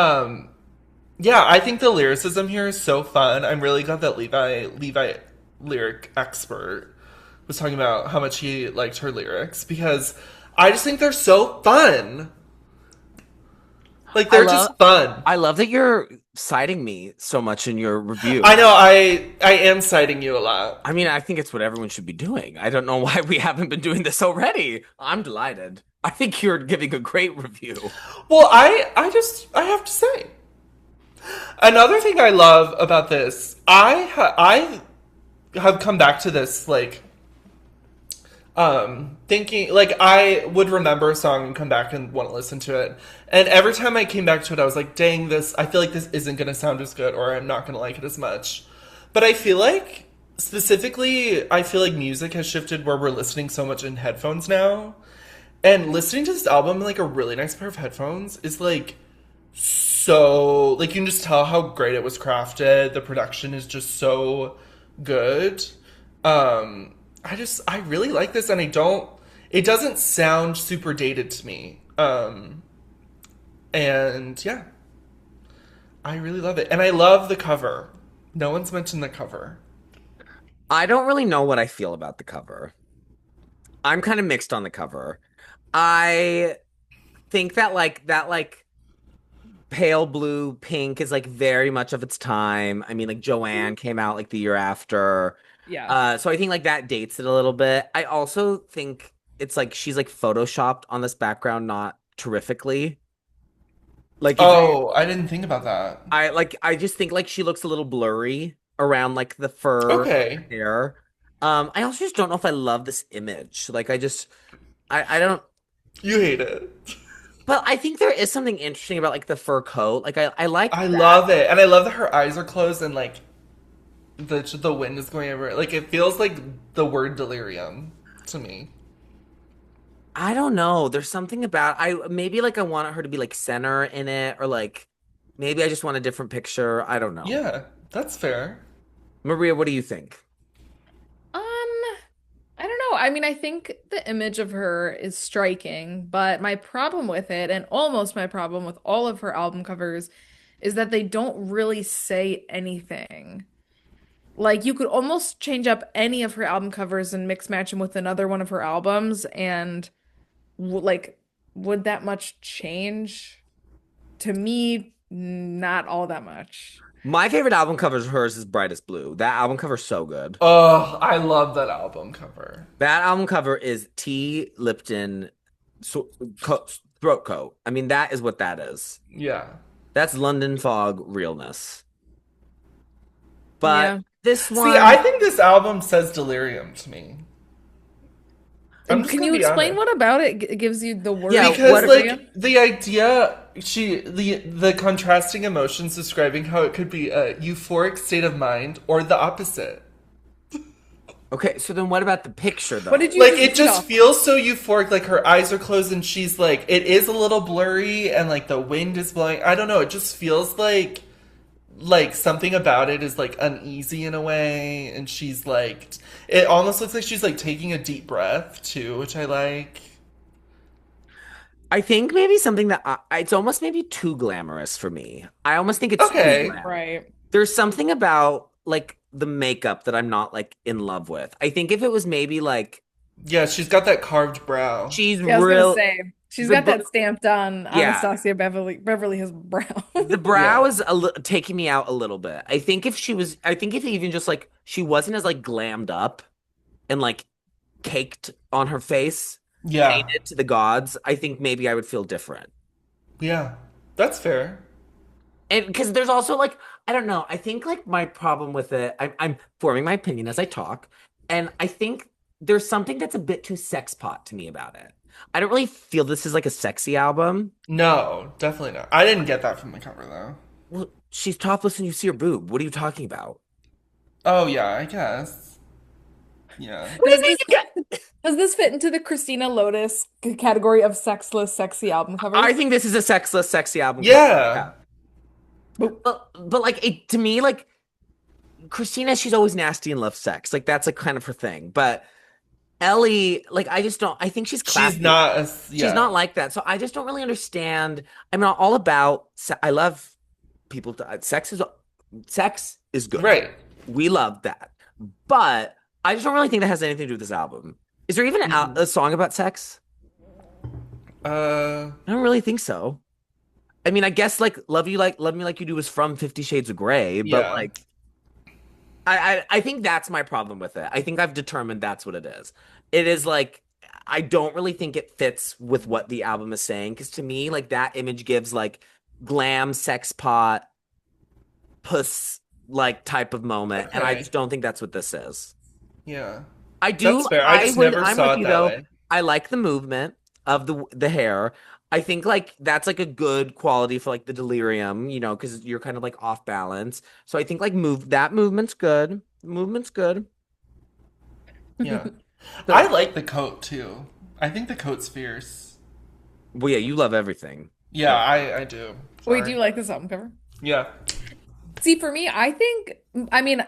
yeah, I think the lyricism here is so fun. I'm really glad that Levi lyric expert was talking about how much he liked her lyrics because I just think they're so fun. I They're love just fun. I love that you're citing me so much in your review. I know I am citing you a lot. I mean, I think it's what everyone should be doing. I don't know why we haven't been doing this already. I'm delighted. I think you're giving a great review. Well, I have to say another thing I love about this. I have come back to this thinking I would remember a song and come back and want to listen to it. And every time I came back to it, I was dang, this, I feel this isn't going to sound as good or I'm not going to like it as much. But I feel specifically, I feel music has shifted where we're listening so much in headphones now. And listening to this album in a really nice pair of headphones is so, you can just tell how great it was crafted. The production is just so good. I really like this, and it doesn't sound super dated to me. And yeah, I really love it. And I love the cover. No one's mentioned the cover. I don't really know what I feel about the cover. I'm kind of mixed on the cover. I think that pale blue, pink is like very much of its time. I mean, like Joanne came out like the year after. Yeah. So I think like that dates it a little bit. I also think it's like she's like photoshopped on this background not terrifically. Like if Oh, I didn't think about that. I just think like she looks a little blurry around like the fur Okay. hair. I also just don't know if I love this image. Like I don't You hate it. but I think there is something interesting about like the fur coat. Like I like I that. love it. And I love that her eyes are closed and like the wind is going over it. Like it feels like the word delirium to me. I don't know. There's something about I maybe like I want her to be like center in it or like maybe I just want a different picture. I don't know. Yeah, that's fair. Maria, what do you think? I don't know. I mean, I think the image of her is striking, but my problem with it, and almost my problem with all of her album covers, is that they don't really say anything. Like, you could almost change up any of her album covers and mix match them with another one of her albums, and like, would that much change? To me, not all that much. My favorite album cover of hers is Brightest Blue. That album cover's so good. Oh, I love that album cover. That album cover is T. Lipton throat coat. I mean, that is what that is. Yeah. That's London Fog realness. But Yeah. this See, I one, think this album says delirium to me. I'm And just can gonna you be explain honest. what about it gives you the word yeah, Because what delirium? like the idea the contrasting emotions describing how it could be a euphoric state of mind or the opposite. okay, so then what about the picture What did though? you Like just it read just off? feels so euphoric, like her eyes are closed and she's like it is a little blurry and like the wind is blowing. I don't know, it just feels like something about it is like uneasy in a way and she's like it almost looks like she's like taking a deep breath too, which I like. I think maybe something that it's almost maybe too glamorous for me. I almost think it's too Okay. glam. Right. There's something about like the makeup that I'm not like in love with. I think if it was maybe like Yeah, she's got that carved brow. she's Yeah, I was gonna real say she's the got br- that stamped on yeah, Anastasia Beverly Hills Brown. the brow Yeah. is taking me out a little bit. I think if she was I think if even just like she wasn't as like glammed up and like caked on her face, Yeah. painted to the gods, I think maybe I would feel different. Yeah. That's fair. And because there's also like, I don't know, I think like my problem with it, I'm forming my opinion as I talk, and I think there's something that's a bit too sex pot to me about it. I don't really feel this is like a sexy album. No, definitely not. I didn't get that from the cover though. Well, she's topless and you see her boob. What are you talking about? Oh yeah, I guess. Yeah. What do Does you mean this you get? does this fit into the Christina Lotus category of sexless, sexy album I covers? think this is a sexless, sexy album cover. Yeah. Yeah. But like it to me, like Christina, she's always nasty and loves sex. Like that's like kind of her thing. But Ellie, like I just don't. I think she's She's classy. not a She's yeah. not like that. So I just don't really understand. I'm not all about. I love people. Sex is good. Right. We love that. But I just don't really think that has anything to do with this album. Is there even Mhm. a song about sex? Uh I don't really think so. I mean, I guess like Love Me Like You Do" is from 50 Shades of Grey, but yeah. like I think that's my problem with it. I think I've determined that's what it is. It is like I don't really think it fits with what the album is saying because to me, like that image gives like glam, sex pot, puss like type of moment, and I Okay. just don't think that's what this is. Yeah. I do. That's fair. I I just would. never I'm saw with it you that though. way. I like the movement of the hair. I think like that's like a good quality for like the delirium, because you're kind of like off balance. So I think like that movement's good. The movement's good. Yeah. I So, like the coat too. I think the coat's fierce. well, yeah, you love everything. Yeah, Yeah. I do. Wait, do Sorry. you like this album cover? Yeah. See, for me, I think, I mean,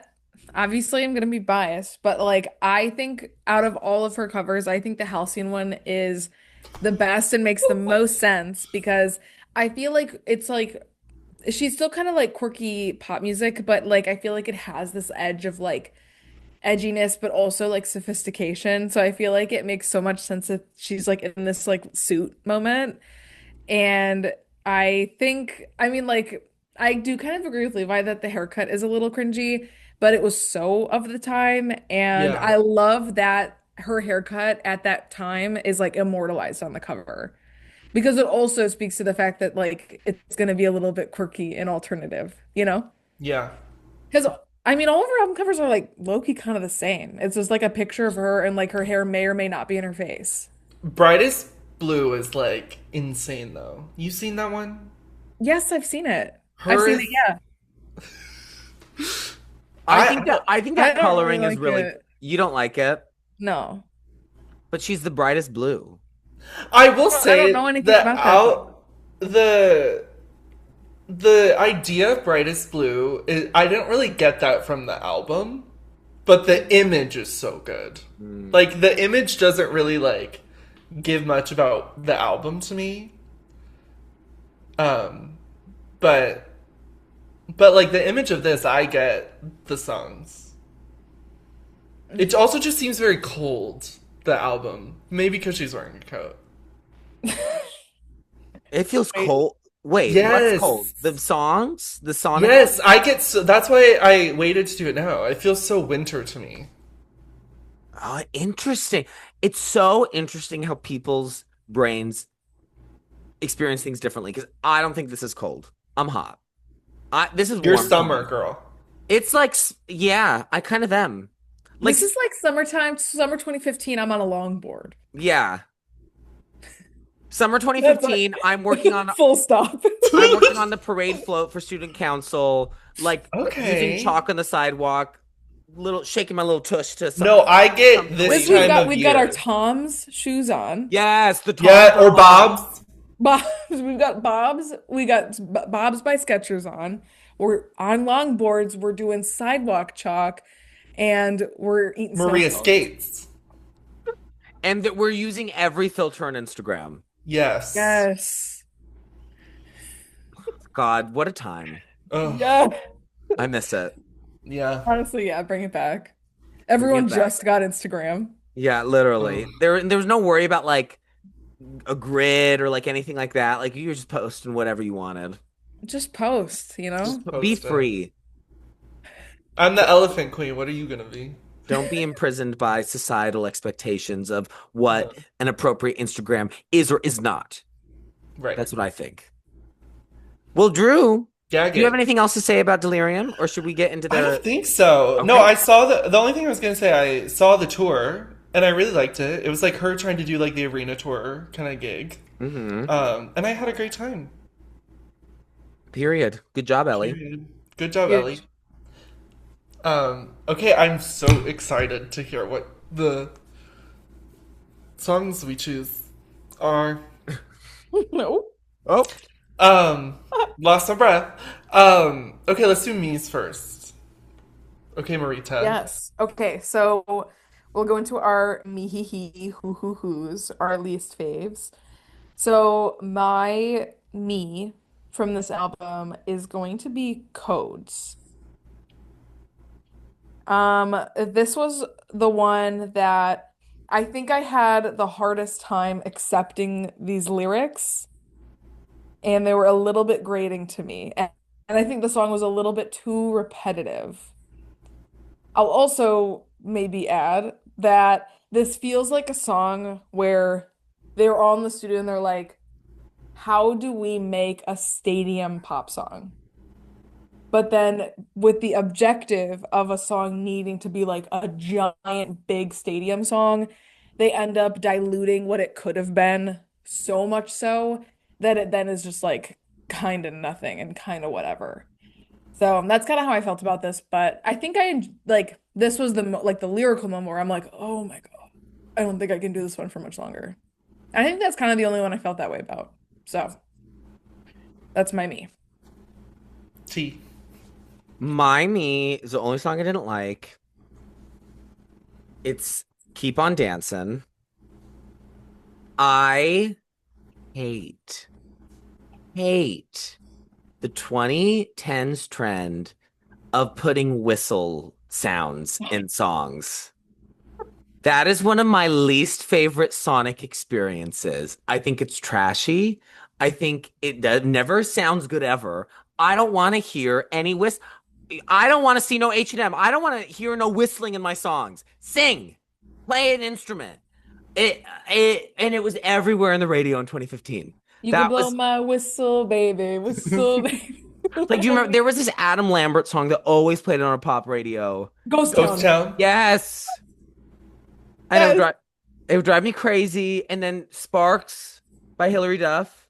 obviously I'm gonna be biased, but like I think out of all of her covers, I think the Halcyon one is the best and makes the most sense because I feel like it's like she's still kind of like quirky pop music, but like I feel like it has this edge of like edginess, but also like sophistication. So I feel like it makes so much sense that she's like in this like suit moment. And I think, I mean, like, I do kind of agree with Levi that the haircut is a little cringy, but it was so of the time. And Yeah. I love that her haircut at that time is like immortalized on the cover because it also speaks to the fact that like it's going to be a little bit quirky and alternative, you know? Yeah. Because I mean, all of her album covers are like low-key kind of the same. It's just like a picture of her and like her hair may or may not be in her face. Brightest Blue is like insane though. You seen that one? Yes, I've seen it. I've Her seen it, is yeah. I I think I that don't really coloring is like really it. you don't like it, No. but she's the brightest blue. I will I don't know say anything that about that though. out the idea of Brightest Blue is, I didn't really get that from the album, but the image is so good. Mm. Like the image doesn't really like give much about the album to me. Um but like the image of this I get the songs. It also just seems very cold, the album. Maybe because she's wearing a coat. It feels Right. cold. Wait, what's cold? Yes. The songs? The sonic? Yes, I get so that's why I waited to do it now. It feels so winter to me. Oh, interesting. It's so interesting how people's brains experience things differently because I don't think this is cold. I'm hot. This is You're warm to summer me. girl. It's like, yeah, I kind of am. Like, This is like summertime, summer 2015. I'm on a longboard. yeah, summer That's what 2015. full stop. I'm working on the parade float for student council. Like using Okay. chalk on the sidewalk, little shaking my little tush to No, I some get this This flavor. time of we've got our year. Tom's shoes on. Yes, the Tom Yeah, or Tom. Bob's. Bob's, we've got Bob's, we got Bob's by Skechers on. We're on longboards, we're doing sidewalk chalk, and we're eating snow Maria cones. Skates. And that we're using every filter on Instagram. Yes. Yes. God, what a time. Oh, Yeah. I miss it. yeah. Honestly, yeah, bring it back. Bring Everyone it back. just got Instagram. Yeah, Oh. literally. There was no worry about like a grid or like anything like that. Like you were just posting whatever you wanted. Just post, you know? Just Be post it. free. I'm the elephant queen. What are you gonna be? Don't be imprisoned by societal expectations of what No. an appropriate Instagram is or is not. Right. That's what I think. Well, Drew, Gag do you have it. anything else to say about Delirium, or should we get into I don't the? think so. No, Okay. I saw the only thing I was gonna say, I saw the tour and I really liked it. It was like her trying to do like the arena tour kind of gig. Mm-hmm. And I had a great time. Period. Good job, Ellie. Period. Good job, Ellie. Huge. Okay, I'm so excited to hear what the songs we choose are. No. Oh, Um, Lost my breath. Okay, let's do me's first. Okay, Marita. Yes. Okay, so we'll go into our me hee hee hoo hoos, our least faves. So my me from this album is going to be Codes. This was the one that I think I had the hardest time accepting these lyrics, and they were a little bit grating to me. And I think the song was a little bit too repetitive. I'll also maybe add that this feels like a song where they're all in the studio and they're like, how do we make a stadium pop song? But then with the objective of a song needing to be like a giant big stadium song, they end up diluting what it could have been so much so that it then is just like kind of nothing and kind of whatever. So that's kind of how I felt about this, but I think like this was like the lyrical moment where I'm like, "Oh my God. I don't think I can do this one for much longer." I think that's kind of the only one I felt that way about. So, that's my me. T. My Me is the only song I didn't like. It's Keep on Dancing. I hate, hate the 2010s trend of putting whistle sounds in songs. That is one of my least favorite Sonic experiences. I think it's trashy. I think it does, never sounds good ever. I don't want to hear any I don't want to see no H&M. I don't want to hear no whistling in my songs. Sing, play an instrument. And it was everywhere in the radio in 2015. You could That blow was my whistle, baby. like, do you remember there was this Adam Lambert song that always played on a pop radio? Ghost Ghost Town. Town. Yes. I know Yes. it would drive me crazy. And then Sparks by Hilary Duff.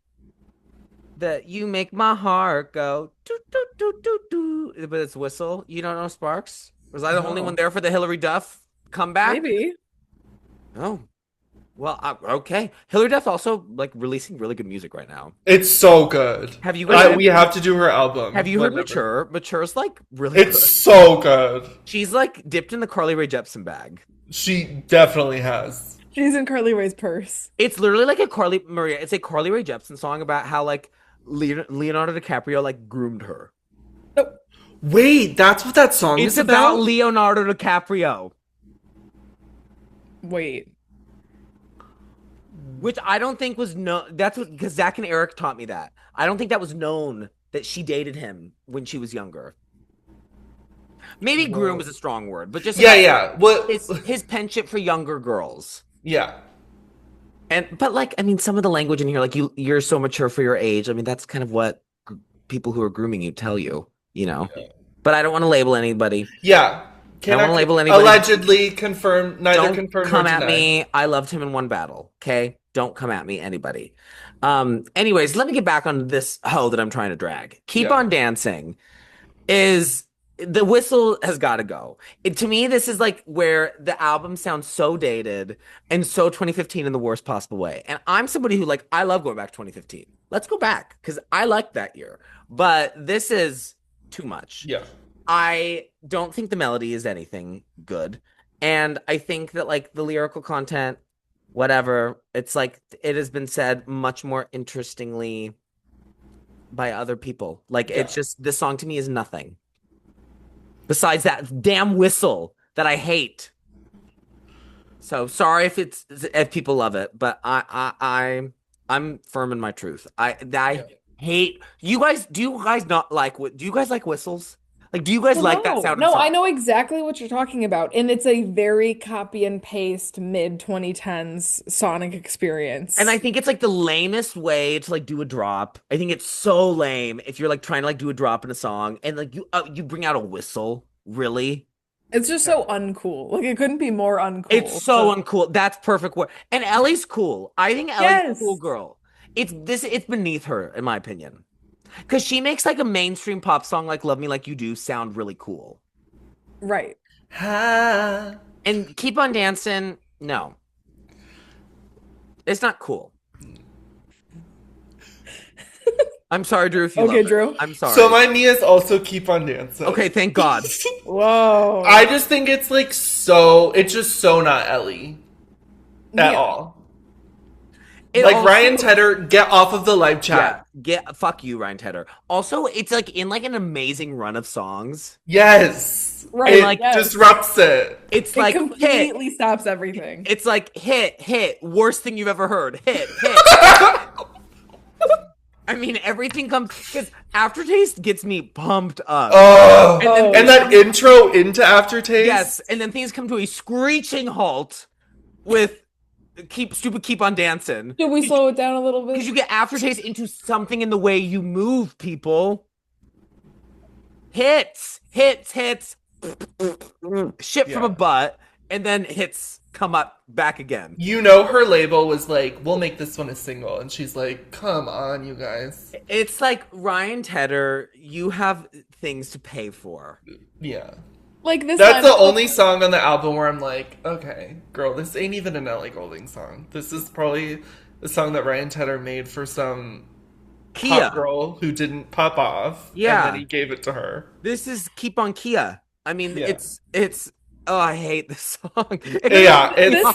That you make my heart go doo doo doo doo doo. But it's whistle. You don't know Sparks? Was I the only one No. there for the Hilary Duff comeback? Maybe. Oh, well, okay. Hilary Duff also like releasing really good music right now. It's so good. Have you guys We have to do her album. have you heard whenever. Mature? Mature's like really It's good. so good. She's like dipped in the Carly Rae Jepsen bag. She definitely has. She's in Carly Rae's purse. It's literally like it's a Carly Rae Jepsen song about how like Leonardo DiCaprio like groomed her. Oh, Wait, that's what that song It's is about Leonardo DiCaprio, wait. which I don't think was that's what because Zach and Eric taught me that. I don't think that was known that she dated him when she was younger. Maybe groom is a strong word, but just Yeah, yeah. What? his penchant for younger girls. Yeah. But like, I mean, some of the language in here, like you're so mature for your age. I mean, that's kind of what people who are grooming you tell you, you know. But I don't want to label anybody. Yeah. I don't wanna label anybody. Allegedly confirmed, neither Don't confirmed come nor at denied. me. I loved him in one battle. Okay, don't come at me, anybody. Anyways, let me get back on this hoe that I'm trying to drag. Keep Yeah. on dancing. Is the whistle has got to go. To me, this is like where the album sounds so dated and so 2015 in the worst possible way. And I'm somebody who like I love going back to 2015. Let's go back because I liked that year. But this is too much. Yeah. I don't think the melody is anything good. And I think that like the lyrical content, whatever, it's like it has been said much more interestingly by other people. Like it's just this song to me is nothing. Besides that damn whistle that I hate. So sorry if people love it, but I'm firm in my truth. I hate you guys. Do you guys not like do you guys like whistles? Like, do you guys Well, like that no, sound? no, I know exactly what you're talking about, and it's a very copy and paste mid 2010s Sonic experience. And I think it's like the lamest way to like do a drop. I think it's so lame if you're like trying to like do a drop in a song and like you bring out a whistle. Really? It's just so uncool. Like it couldn't be more uncool. It's so uncool. That's perfect word. And Ellie's cool. I think Ellie's a Yes. cool girl. It's beneath her, in my opinion. Because she makes like a mainstream pop song like Love Me Like You Do sound really cool. Right. Ha. And Keep on Dancing, no. It's not cool. I'm sorry, Drew, if you Okay, love it. Drew. I'm sorry. So my Mia's also Keep on Dancing. Okay, thank God. Whoa. I just think it's like it's just so not Ellie at Yeah. all. It Like also- Ryan Tedder, get off of the live chat. Fuck you, Ryan Tedder. Also, it's like in like an amazing run of songs. Yes. Right, It like, yes. disrupts it. It's It like completely stops everything. It's like hit, worst thing you've ever heard. Hit. I mean, everything comes because Aftertaste gets me pumped up. Oh. And then- And that intro into Aftertaste. Yes, and then things come to a screeching halt with keep on dancing. Should we slow it down a little Because bit? you get Aftertaste into something in the way you move, people. Hits. Shit from a butt, and then hits come up back again. You know her label was like, we'll make this one a single. And she's like, come on, you guys. It's like Ryan Tedder, you have things to pay for. Yeah. Like this That's the lineup- only song on the album where I'm like, okay, girl, this ain't even an Ellie Goulding song. This is probably the song that Ryan Tedder made for some Kia. pop girl who didn't pop off. Yeah. And then he gave it to her. This is Keep on Kia. I mean, Yeah. it's oh, I hate this song. Yeah, this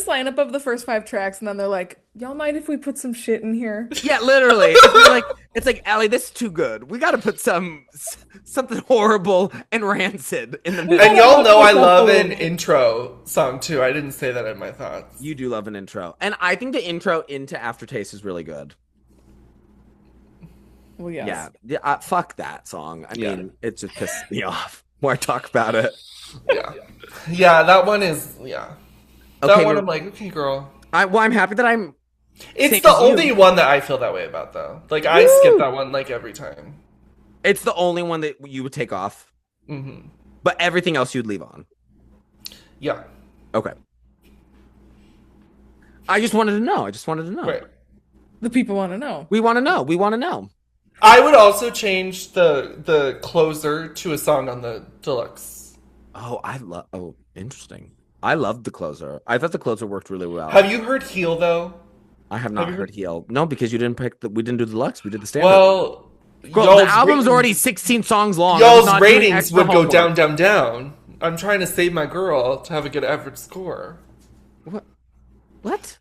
lineup of the first 5 tracks, and then they're like, "Y'all mind if we put some shit in here?" Yeah, literally. It's like Allie, this is too good. We got to put something horrible and rancid in the middle. And y'all know I love Myself a an little. intro song too. I didn't say that in my thoughts. You do love an intro, and I think the intro into Aftertaste is really good. Well, Yeah, yes. yeah. Fuck that song. I Yeah. mean, it just pisses me off when I talk about it. Yeah. Yeah, that one is, yeah. That Okay, one I'm like, okay, girl. I'm happy that I'm It's same the as only you. one that I feel that way about, though. Like, I skip Woo! that one, like, every time. It's the only one that you would take off, Hmm. but everything else you'd leave on. Yeah. Okay. I just wanted to know. I just wanted to know. Right. The people want to know. We want to know. We want to know. I would also change the closer to a song on the deluxe. Oh, I love. Oh, interesting. I loved the closer. I thought the closer worked really well. Have you heard Heal, though? I have Have not you heard heard? Heal. No, because you didn't pick the. We didn't do the deluxe. We did the standard. Well, Girl, the album's already 16 songs long. I was y'all's not doing ratings extra would go homework. down, down, down. I'm trying to save my girl to have a good average score. What? What?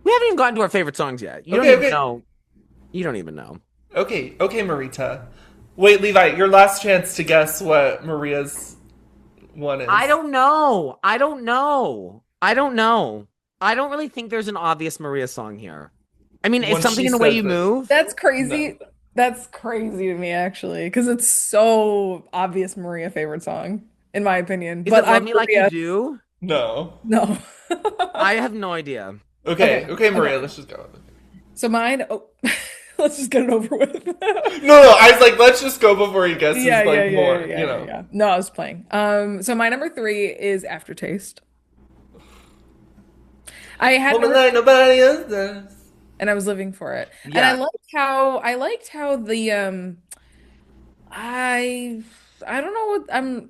We haven't even gotten to our favorite songs yet. You don't Okay, even okay. know. You don't even know. Okay, okay, Marita. Wait, Levi, your last chance to guess what Maria's one is. I don't know. I don't know. I don't know. I don't really think there's an obvious Maria song here. I mean, it's Once something she in the way says you it. move. That's No. crazy. That's crazy to me, actually, because it's so obvious Maria favorite song, in my opinion. Is But it Love I'm Me Like You Maria. Do? No. No. I have no idea. Okay, Okay. okay, Maria, Okay. let's just go. So mine. Oh, let's just get it over with. No, no, I was like, let's just go before he guesses Yeah, yeah, like yeah, yeah, more, yeah, you yeah, know. yeah. No, I was playing. So my number three is Aftertaste. I had Woman never, like nobody else does. and I was living for it. And Yeah. I liked how the I I don't know what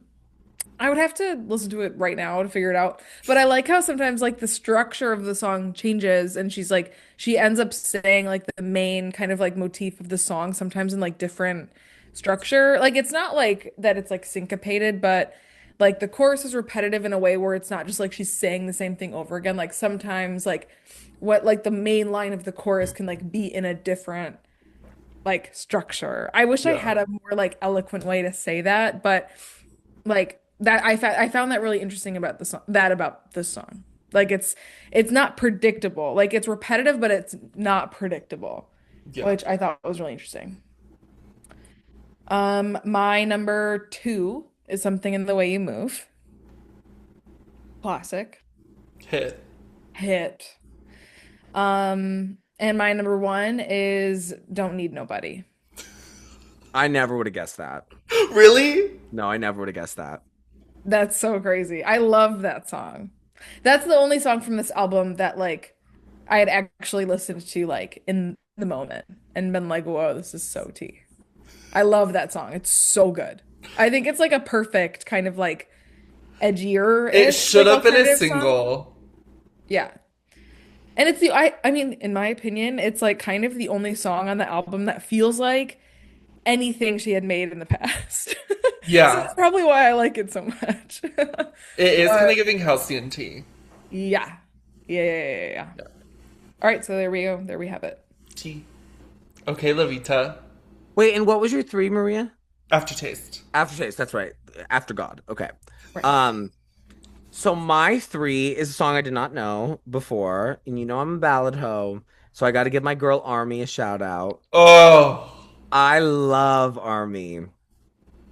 I would have to listen to it right now to figure it out. But I like how sometimes like the structure of the song changes and she's like she ends up saying like the main kind of like motif of the song sometimes in like different structure. Like it's not like that it's like syncopated, but like the chorus is repetitive in a way where it's not just like she's saying the same thing over again. Like sometimes like what like the main line of the chorus can like be in a different like structure. I wish I Yeah. had a more like eloquent way to say that, but like that I found that really interesting about the song that about this song. Like it's not predictable. Like it's repetitive, but it's not predictable, Yeah. which I thought was really interesting. My number two is Something in the Way You Move. Classic. Hit. Hit. And my number one is Don't Need Nobody. I never would have guessed that. Really? No, I never would have guessed that. That's so crazy. I love that song. That's the only song from this album that like I had actually listened to like in the moment and been like, whoa, this is so tea. I love that song. It's so good. I think it's like a perfect kind of like It edgier-ish should like have been a alternative song. single. Yeah. And it's I mean, in my opinion, it's like kind of the only song on the album that feels like anything she had made in the past. So Yeah. that's probably why I like it so much. It is kind But of giving halcyon tea. yeah. Yeah, yeah, yeah, yeah, yeah. All right, so there we go. There we have it. Tea. Okay, Lavita. Wait, and what was your three, Maria? Aftertaste. Aftertaste. That's right. After God. Okay. Right. Um. So my three is a song I did not know before, and you know I'm a ballad hoe, so I got to give my girl Army a shout out. Oh, I love Army.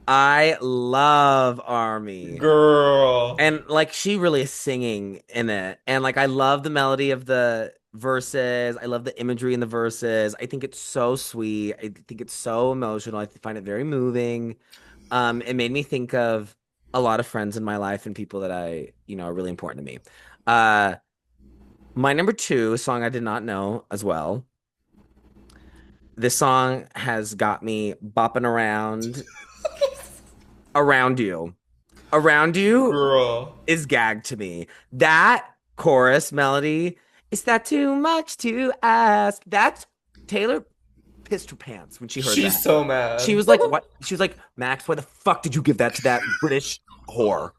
I love Army. girl. And like she really is singing in it. And like I love the melody of the verses. I love the imagery in the verses. I think it's so sweet. I think it's so emotional. I find it very moving. It made me think of a lot of friends in my life and people that are really important to me. Uh, my number two, a song I did not know as well. This song has got me bopping around you. Around you Girl. is gag to me. That chorus melody, is that too much to ask? That's Taylor pissed her pants when she heard She's that. so She mad. was like, what? She was like, Max, why the fuck did you give that to that British whore?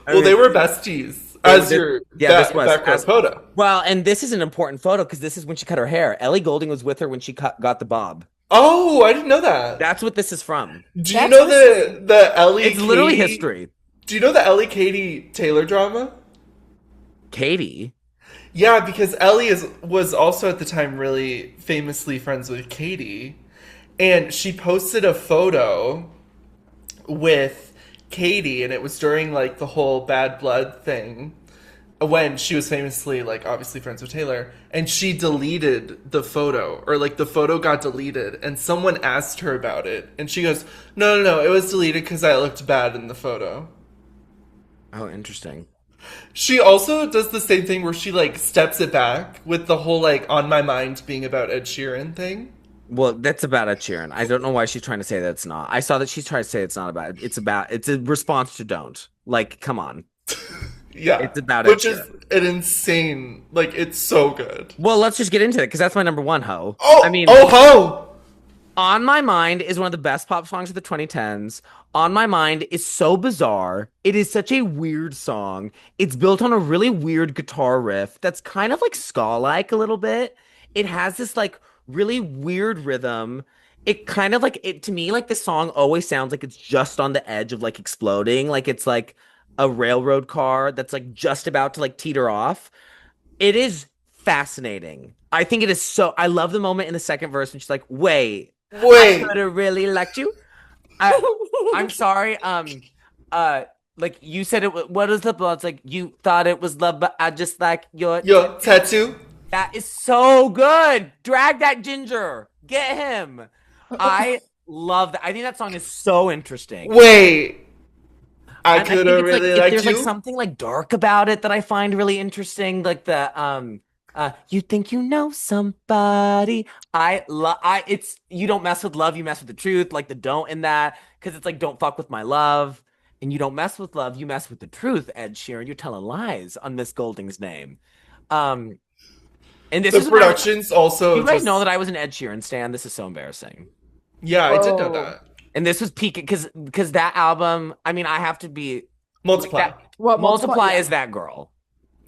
I Well, they mean, were besties. As this- your yeah, this was background as photo. well, and this is an important photo because this is when she cut her hair. Ellie Goulding was with her when she got the bob. Oh, I didn't know that. That's what this is from. Do you That's know history. the Ellie It's literally Katie- history. Do you know the Ellie Katie Taylor drama? Katie. Yeah, because Ellie was also at the time really famously friends with Katie, and she posted a photo with Katie, and it was during like the whole bad blood thing when she was famously like obviously friends with Taylor, and she deleted the photo, or like the photo got deleted, and someone asked her about it, and she goes, "No, no, no, it was deleted because I looked bad in the photo." Oh, interesting. She also does the same thing where she like steps it back with the whole like on my mind being about Ed Sheeran thing. Well, that's about Ed Sheeran. I don't know why she's trying to say that it's not. I saw that she's trying to say it's not about it. It's a response to Don't. Like, come on. Yeah, It's about Ed which is Sheeran. an insane, like it's so good. Well, let's just get into it because that's my number one, ho. I Oh, mean, oh ho! On My Mind is one of the best pop songs of the 2010s. On My Mind is so bizarre. It is such a weird song. It's built on a really weird guitar riff that's kind of like ska-like a little bit. It has this like really weird rhythm. It kind of like it to me like this song always sounds like it's just on the edge of like exploding, like it's like a railroad car that's like just about to like teeter off. It is fascinating. I think it is so. I love the moment in the second verse, and she's like, "Wait, I Wait, could have really liked you." I, I'm sorry. Uh, like you said, what is the blood? It's like you thought it was love, but I just like your. your tattoo. That is so good. Drag that ginger. Get him. I love that. I think that song is so interesting. Wait, I And I could think have it's like really if liked there's like you. something like dark about it that I find really interesting, like the you think you know somebody. I it's you don't mess with love, you mess with the truth, like the don't in that, because it's like don't fuck with my love. And you don't mess with love, you mess with the truth, Ed Sheeran. You're telling lies on Miss Golding's name. Um, and this The is when I was production's also you guys know that just, I was an Ed Sheeran stan. This is so embarrassing. yeah, I did know Whoa. that. And this was peak because that album, I mean, I have to be like Multiply. that. What multiply? Multiply Yeah. is that girl.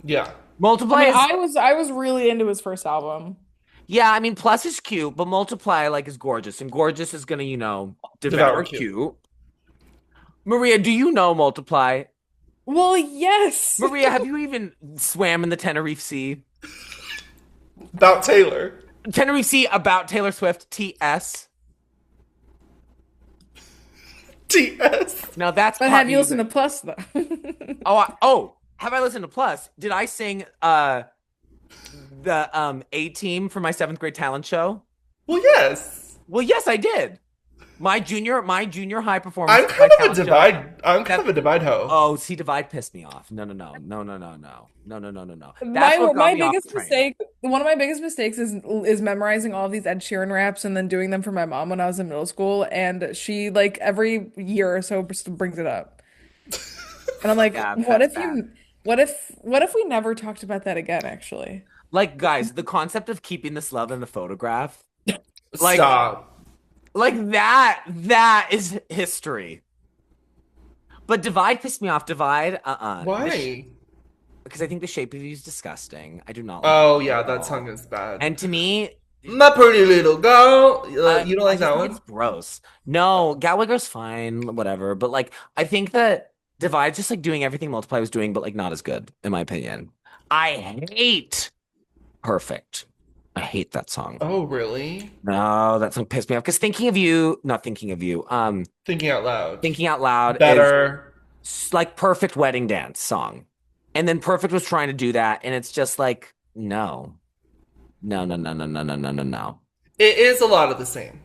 Yeah. I Multiply mean, is I was really into his first album. yeah, I mean plus is cute, but Multiply like is gorgeous. And gorgeous is gonna, Devour devour cute. cute. Maria, do you know Multiply? Well, yes. Maria, have you even swam in the Tenerife Sea? About Taylor. Tenerife Sea about Taylor Swift, TS. TS. Now that's But pop have you listened music. to Plus though? Have I listened to Plus? Did I sing the A Team for my seventh grade talent show? Well, yes. Well, yes, I did. My junior high performance I'm for my kind of a talent show. divide. I'm kind That of a divide hoe. oh, see, Divide pissed me off. No, no, no, no, no, no, no, no, no, no, no, no. That's My what got my me off the biggest train. mistake, one of my biggest mistakes is memorizing all of these Ed Sheeran raps and then doing them for my mom when I was in middle school, and she like every year or so just brings it up. And I'm like, Yeah, what that's if bad. you what if we never talked about that again, actually? Like, guys, the concept of keeping this love in the photograph, like, Stop. that is history. But Divide pissed me off. Divide, Why? because I think the shape of you is disgusting. I do not like Oh it yeah, at that song all. is bad. And to me, My pretty little girl. You don't I like just that think it's one? gross. No, Gallagher's fine, whatever. But like, I think that Divide's just like doing everything Multiply was doing, but like not as good, in my opinion. I hate Perfect. I hate that song. Oh really? No, that song pissed me off. Because Thinking of You, not Thinking of You, Thinking out loud. Thinking Out Loud is Better. like perfect wedding dance song. And then Perfect was trying to do that, and it's just like, no. No, no, no, no, no, no, no, no, no. It is a lot of the same.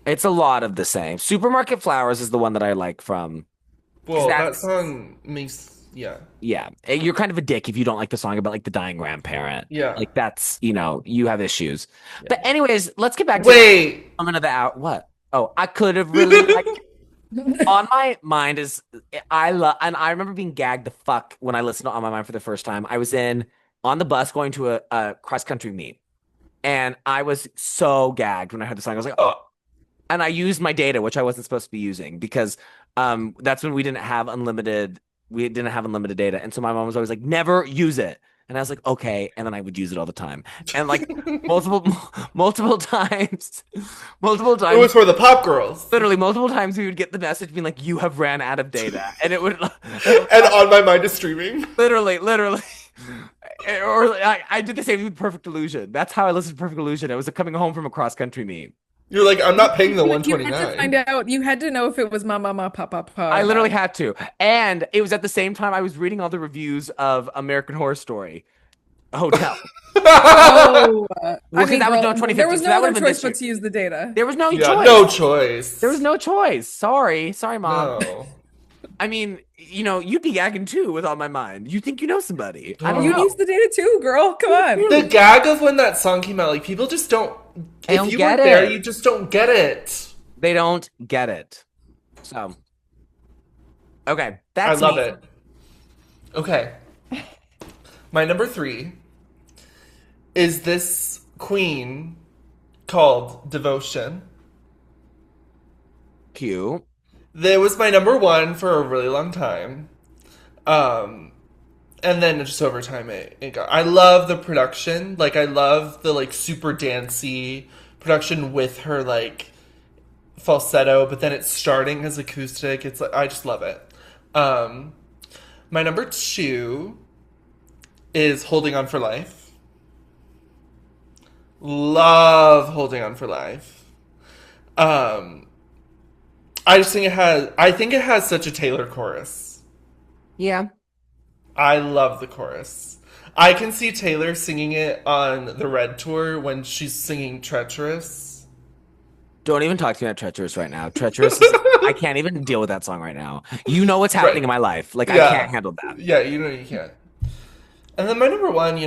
It's a lot of the same. Supermarket Flowers is the one that I like from, because Well, that that's, song makes, yeah. yeah, you're kind of a dick if you don't like the song about like the dying grandparent. Yeah. Like that's, you have issues. Yeah. But anyways, let's get back to Wait. I'm of the out. What? Oh, I could have really liked On My Mind is I love and I remember being gagged the fuck when I listened to On My Mind for the first time. I was in on the bus going to a cross country meet, and I was so gagged when I heard the song. I was like, oh, and I used my data, which I wasn't supposed to be using because that's when we didn't have unlimited data. And so my mom was always like, never use it. And I was like, okay. And then I would use it all the time. And like multiple multiple times, multiple It was times, for the Pop Girls. literally multiple times we would get the message being like, you have ran out of data. And it would And On My Mind is streaming. literally. Or I did the same with Perfect Illusion. That's how I listened to Perfect Illusion. I was coming home from a cross country meet. You're like, I'm not paying the You had to find 129. out. You had to know if it was ma ma ma pa pa pa I or literally not. had to. And it was at the same time I was reading all the reviews of American Horror Story Hotel. Oh, Well, I because mean, that was girl, no there 2015, was so no that would other have been choice this but year. to use the data. There was no Yeah, choice. no There was choice. no choice. Sorry. Sorry, mom. No. I mean, you'd be gagging too with On My Mind. You think you know somebody. I don't You Oh. used know. the data too, girl. Come You on. The do. gag of when that song came out, like people just don't. They If don't you get weren't there, you it. just don't get it. They don't get it. So, okay. I That's love me. it. Okay, my number three is this queen called Devotion. Cute. That was my number one for a really long time. Um, and then just over time, it got. I love the production. Like I love the like super dancey production with her like falsetto, but then it's starting as acoustic. It's like I just love it. Um, my number two is Holding On for Life. Love Holding On for Life. Um, I just think it has. I think it has such a Taylor chorus. Yeah. I love the chorus. I can see Taylor singing it on the Red Tour when she's singing Treacherous. Don't even talk to me about Treacherous right now. Treacherous is, I can't even deal with that song right now. You know what's happening Right. in my life. Like, I can't Yeah. handle that. Yeah, you know you can't. And then my number one,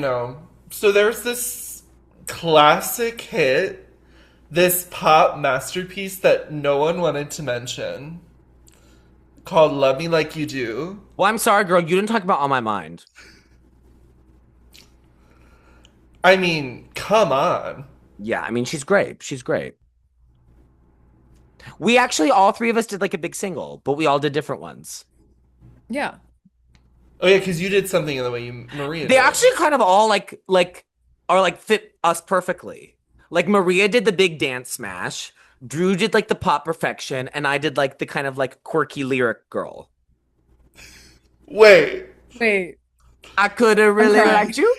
so there's this classic hit, this pop masterpiece that no one wanted to mention called Love Me Like You Do. Well, I'm sorry, girl. You didn't talk about On My Mind. I mean, come on. Yeah, I mean, she's great. She's great. We actually, all three of us did like a big single, but we all did different ones. Yeah. Oh yeah, because you did something in the way you Maria They did. actually kind of all like are like fit us perfectly. Like Maria did the big dance smash, Drew did like the pop perfection, and I did like the kind of like quirky lyric girl. Wait. Wait, I could have I'm really crying. liked you.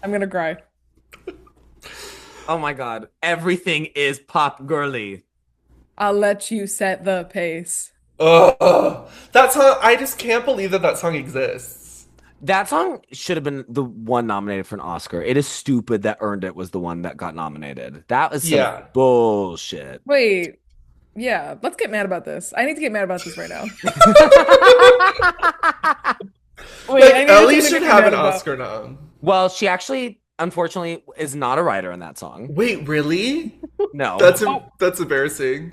I'm gonna cry. Oh my God. Everything is pop girly. I'll let you set the pace. Ugh. That song, I just can't believe that that song exists. That song should have been the one nominated for an Oscar. It is stupid that Earned It was the one that got nominated. That was some Yeah. bullshit. Wait, yeah, let's get mad about this. I need to get mad about this right now. Wait, Like, I need Ellie something to should be have mad an about. Oscar nom. Well, she actually, unfortunately, is not a writer in that song. Wait, really? No. That's embarrassing.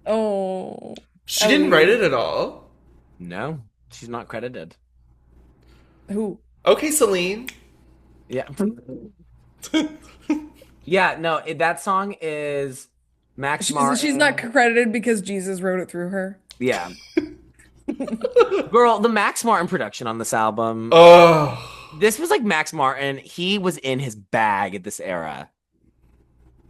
Oh, She didn't Ellie. write it at all. No, she's not credited. Who? Okay, Celine. Yeah. Yeah, no, that song is Max She's not Martin. credited because Jesus wrote it through her. Yeah. Girl, the Max Martin production on this album, Oh, this was like Max Martin. He was in his bag at this era.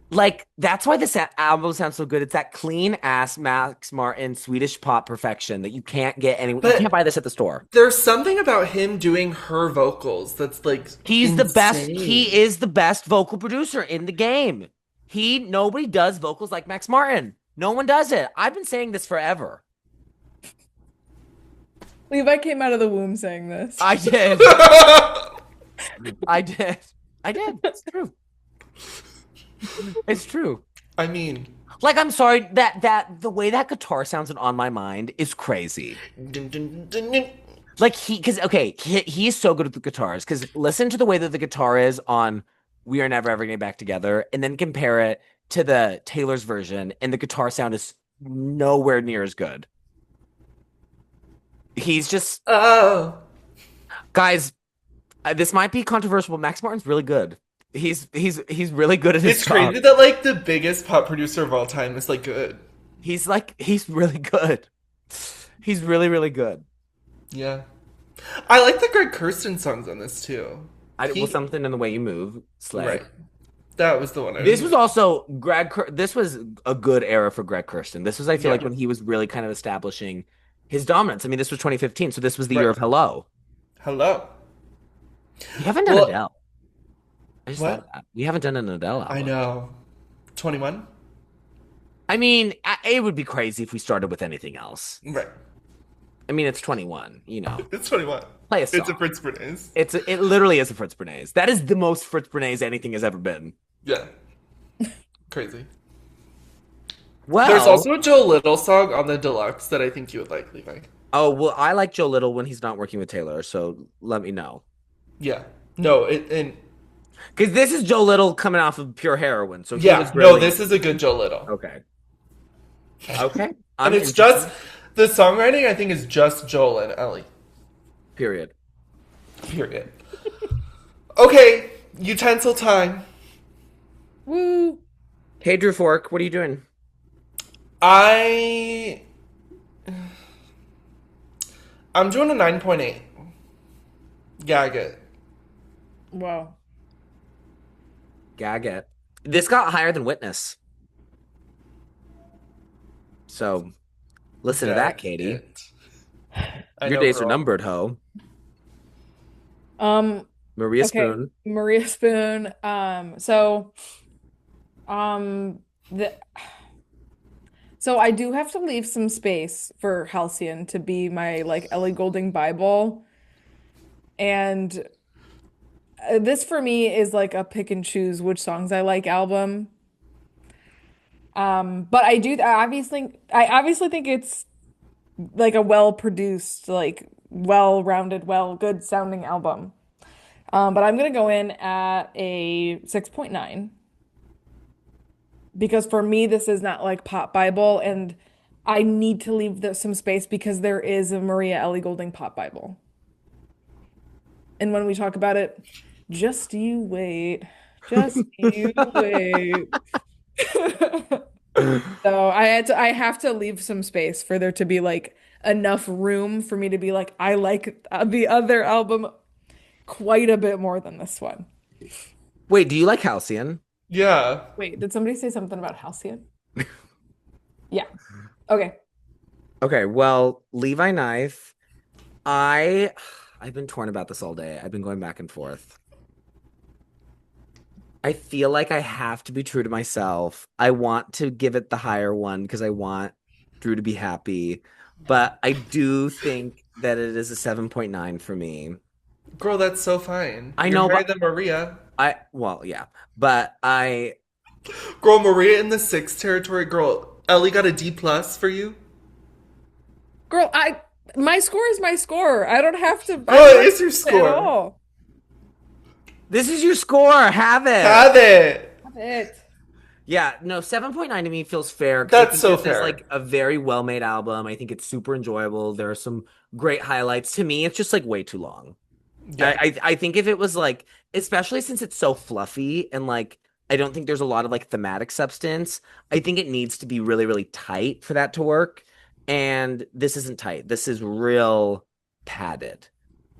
Like, that's why this album sounds so good. It's that clean ass Max Martin Swedish pop perfection that you can't get anywhere. You can't but buy this at the store. there's something about him doing her vocals that's like He's the best. insane. He is the best vocal producer in the game. Nobody does vocals like Max Martin. No one does it. I've been saying this forever. Levi came out of the womb saying this. I did. I did. I did. It's true. It's true. I mean, Like, I'm sorry that the way that guitar sounds On My Mind is crazy. dun, dun, dun, dun. Like because okay, he is so good with the guitars. Because listen to the way that the guitar is on "We Are Never Ever Getting Back Together," and then compare it to the Taylor's version, and the guitar sound is nowhere near as good. He's just Oh, guys. This might be controversial, but Max Martin's really good. He's really good at his it's job. crazy that like the biggest pop producer of all time is like good. He's really good. He's really really good. Yeah, I like the Greg Kurstin songs on this too. Well, something in the way you move, slay. Right, that was the one. This was also This was a good era for Greg Kurstin. This was, I feel Yeah. like, when he was really kind of establishing his dominance. I mean, this was 2015, so this was the year Right. of Hello. Hello. You haven't done Well, Adele. I just what? thought of that. We haven't done an Adele album. I know. 21. I mean, it would be crazy if we started with anything else. Right. I mean, it's 21, you know. It's 21. Play a It's a song. Prince Bernays. It literally is a Fritz Bernays. That is the most Fritz Bernays anything has ever been. Yeah. Crazy. There's Well, also a Joe Little song on the deluxe that I think you would like, Levi. oh, well, I like Joe Little when he's not working with Taylor, so let me know. Yeah. No, and Because this is Joe Little coming off of pure heroin, so he yeah, was no, really this is a good Joe Little. okay. Okay, And I'm it's just interested. the songwriting I think is just Joel and Ellie. Period. Period. Okay, utensil time. Woo. Hey, Drew Fork, what are you doing? I I'm doing a 9.8. Gag it. Wow. Gag it. This got higher than Witness, so listen to that, Gag Katie. it. I Your know, days are girl. numbered, ho. Um, Maria okay. Spoon. Maria Spoon. Um, the so I do have to leave some space for Halcyon to be my like Ellie Goulding Bible. And this for me is like a pick and choose which songs I like album. But I obviously think it's like a well-produced, like well-rounded, well, good sounding album. But I'm gonna go in at a 6.9 because for me this is not like Pop Bible, and I need to leave some space because there is a Maria Ellie Goulding Pop Bible. And when we talk about it, just you wait. Just you wait. So I have to leave some space for there to be like enough room for me to be like I like the other album quite a bit more than this one. Wait, do you like Halcyon? Yeah. Wait, did somebody say something about Halcyon? Yeah. Okay. Okay, well, Levi Knife. I I've been torn about this all day. I've been going back and forth. I feel like I have to be true to myself. I want to give it the higher one because I want Drew to be happy, but I do think that it is a 7.9 for me. Girl, that's so fine. I You're know, higher but than Maria. well, yeah, but Girl, Maria in the sixth territory. Girl, Ellie got a D plus for you. Girl, my score is my score. I Girl, don't it have is to your say at score. all. this is your score. Have it. Have it. Have it. Yeah, no, 7.9 to me feels fair because I That's think so this is fair. like a very well-made album. I think it's super enjoyable. There are some great highlights. To me, it's just like way too long. Yeah. I think if it was like, especially since it's so fluffy and like I don't think there's a lot of like thematic substance, I think it needs to be really, really tight for that to work. And this isn't tight. This is real padded.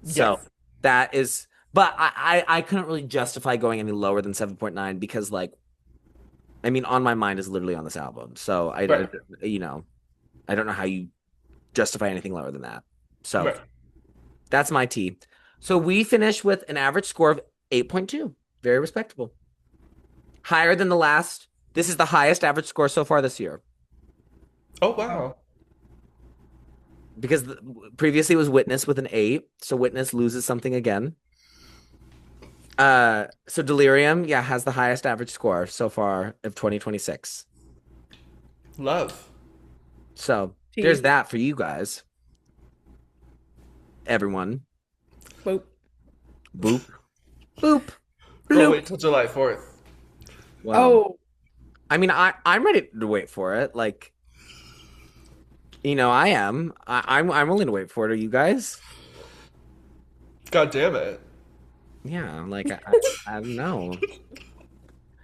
So Yes. that is, but I couldn't really justify going any lower than 7.9 because like I mean, On My Mind is literally on this album. So Right. you know, I don't know how you justify anything lower than that. So Right. that's my T. So we finish with an average score of 8.2. Very respectable. Higher than the last. This is the highest average score so far this year Oh Wow. wow. because previously it was Witness with an 8. So Witness loses something again. So Delirium, yeah, has the highest average score so far of 2026. Love. So there's Tea. that for you guys, everyone. Boop. Boop, boop, Girl, bloop. wait till July 4th. Well, Oh, I mean, I'm ready to wait for it. Like, I am. I'm willing to wait for it. Are you guys? God damn it. Yeah, like I don't know.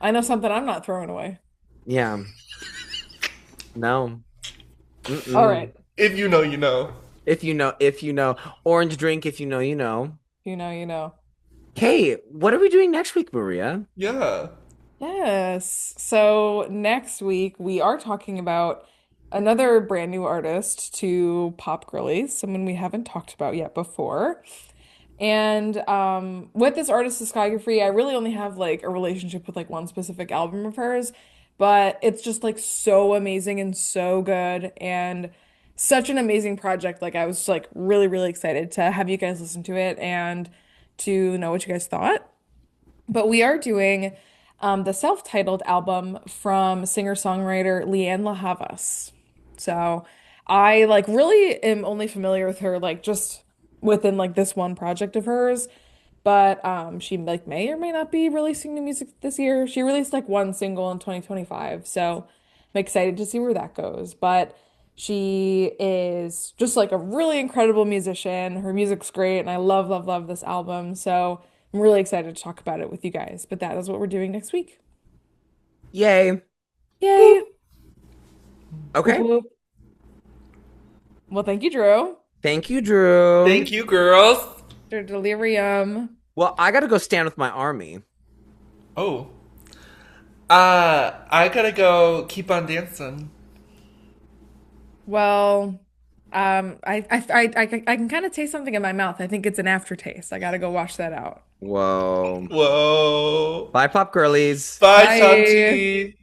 I know something I'm not throwing away. Yeah, no. All Mm-mm. right. If you know, you know. If you know, orange drink. If you know, you know. You know, you know. Hey, what are we doing next week, Maria? Yeah. Yes. So next week we are talking about another brand new artist to Pop Girlies, someone we haven't talked about yet before. And with this artist's discography, I really only have like a relationship with like one specific album of hers, but it's just like so amazing and so good and such an amazing project. Like I was like really, really excited to have you guys listen to it and to know what you guys thought. But we are doing the self-titled album from singer-songwriter Leanne La Havas. So I like really am only familiar with her like just within like this one project of hers. But she like may or may not be releasing new music this year. She released like one single in 2025. So I'm excited to see where that goes. But she is just like a really incredible musician. Her music's great, and I love, love, love this album. So I'm really excited to talk about it with you guys. But that is what we're doing next week. Yay. Yay! Woo. Whoop, Okay. whoop. Well, thank you, Drew. Thank you, Drew. Thank you, girls. Delirium. Well, I gotta go stand with my army. Oh. I gotta go keep on dancing. Well, I can kind of taste something in my mouth. I think it's an aftertaste. I gotta go wash that out. Whoa. Whoa. Bye, Pop Girlies. Bye, Bye. Shanti.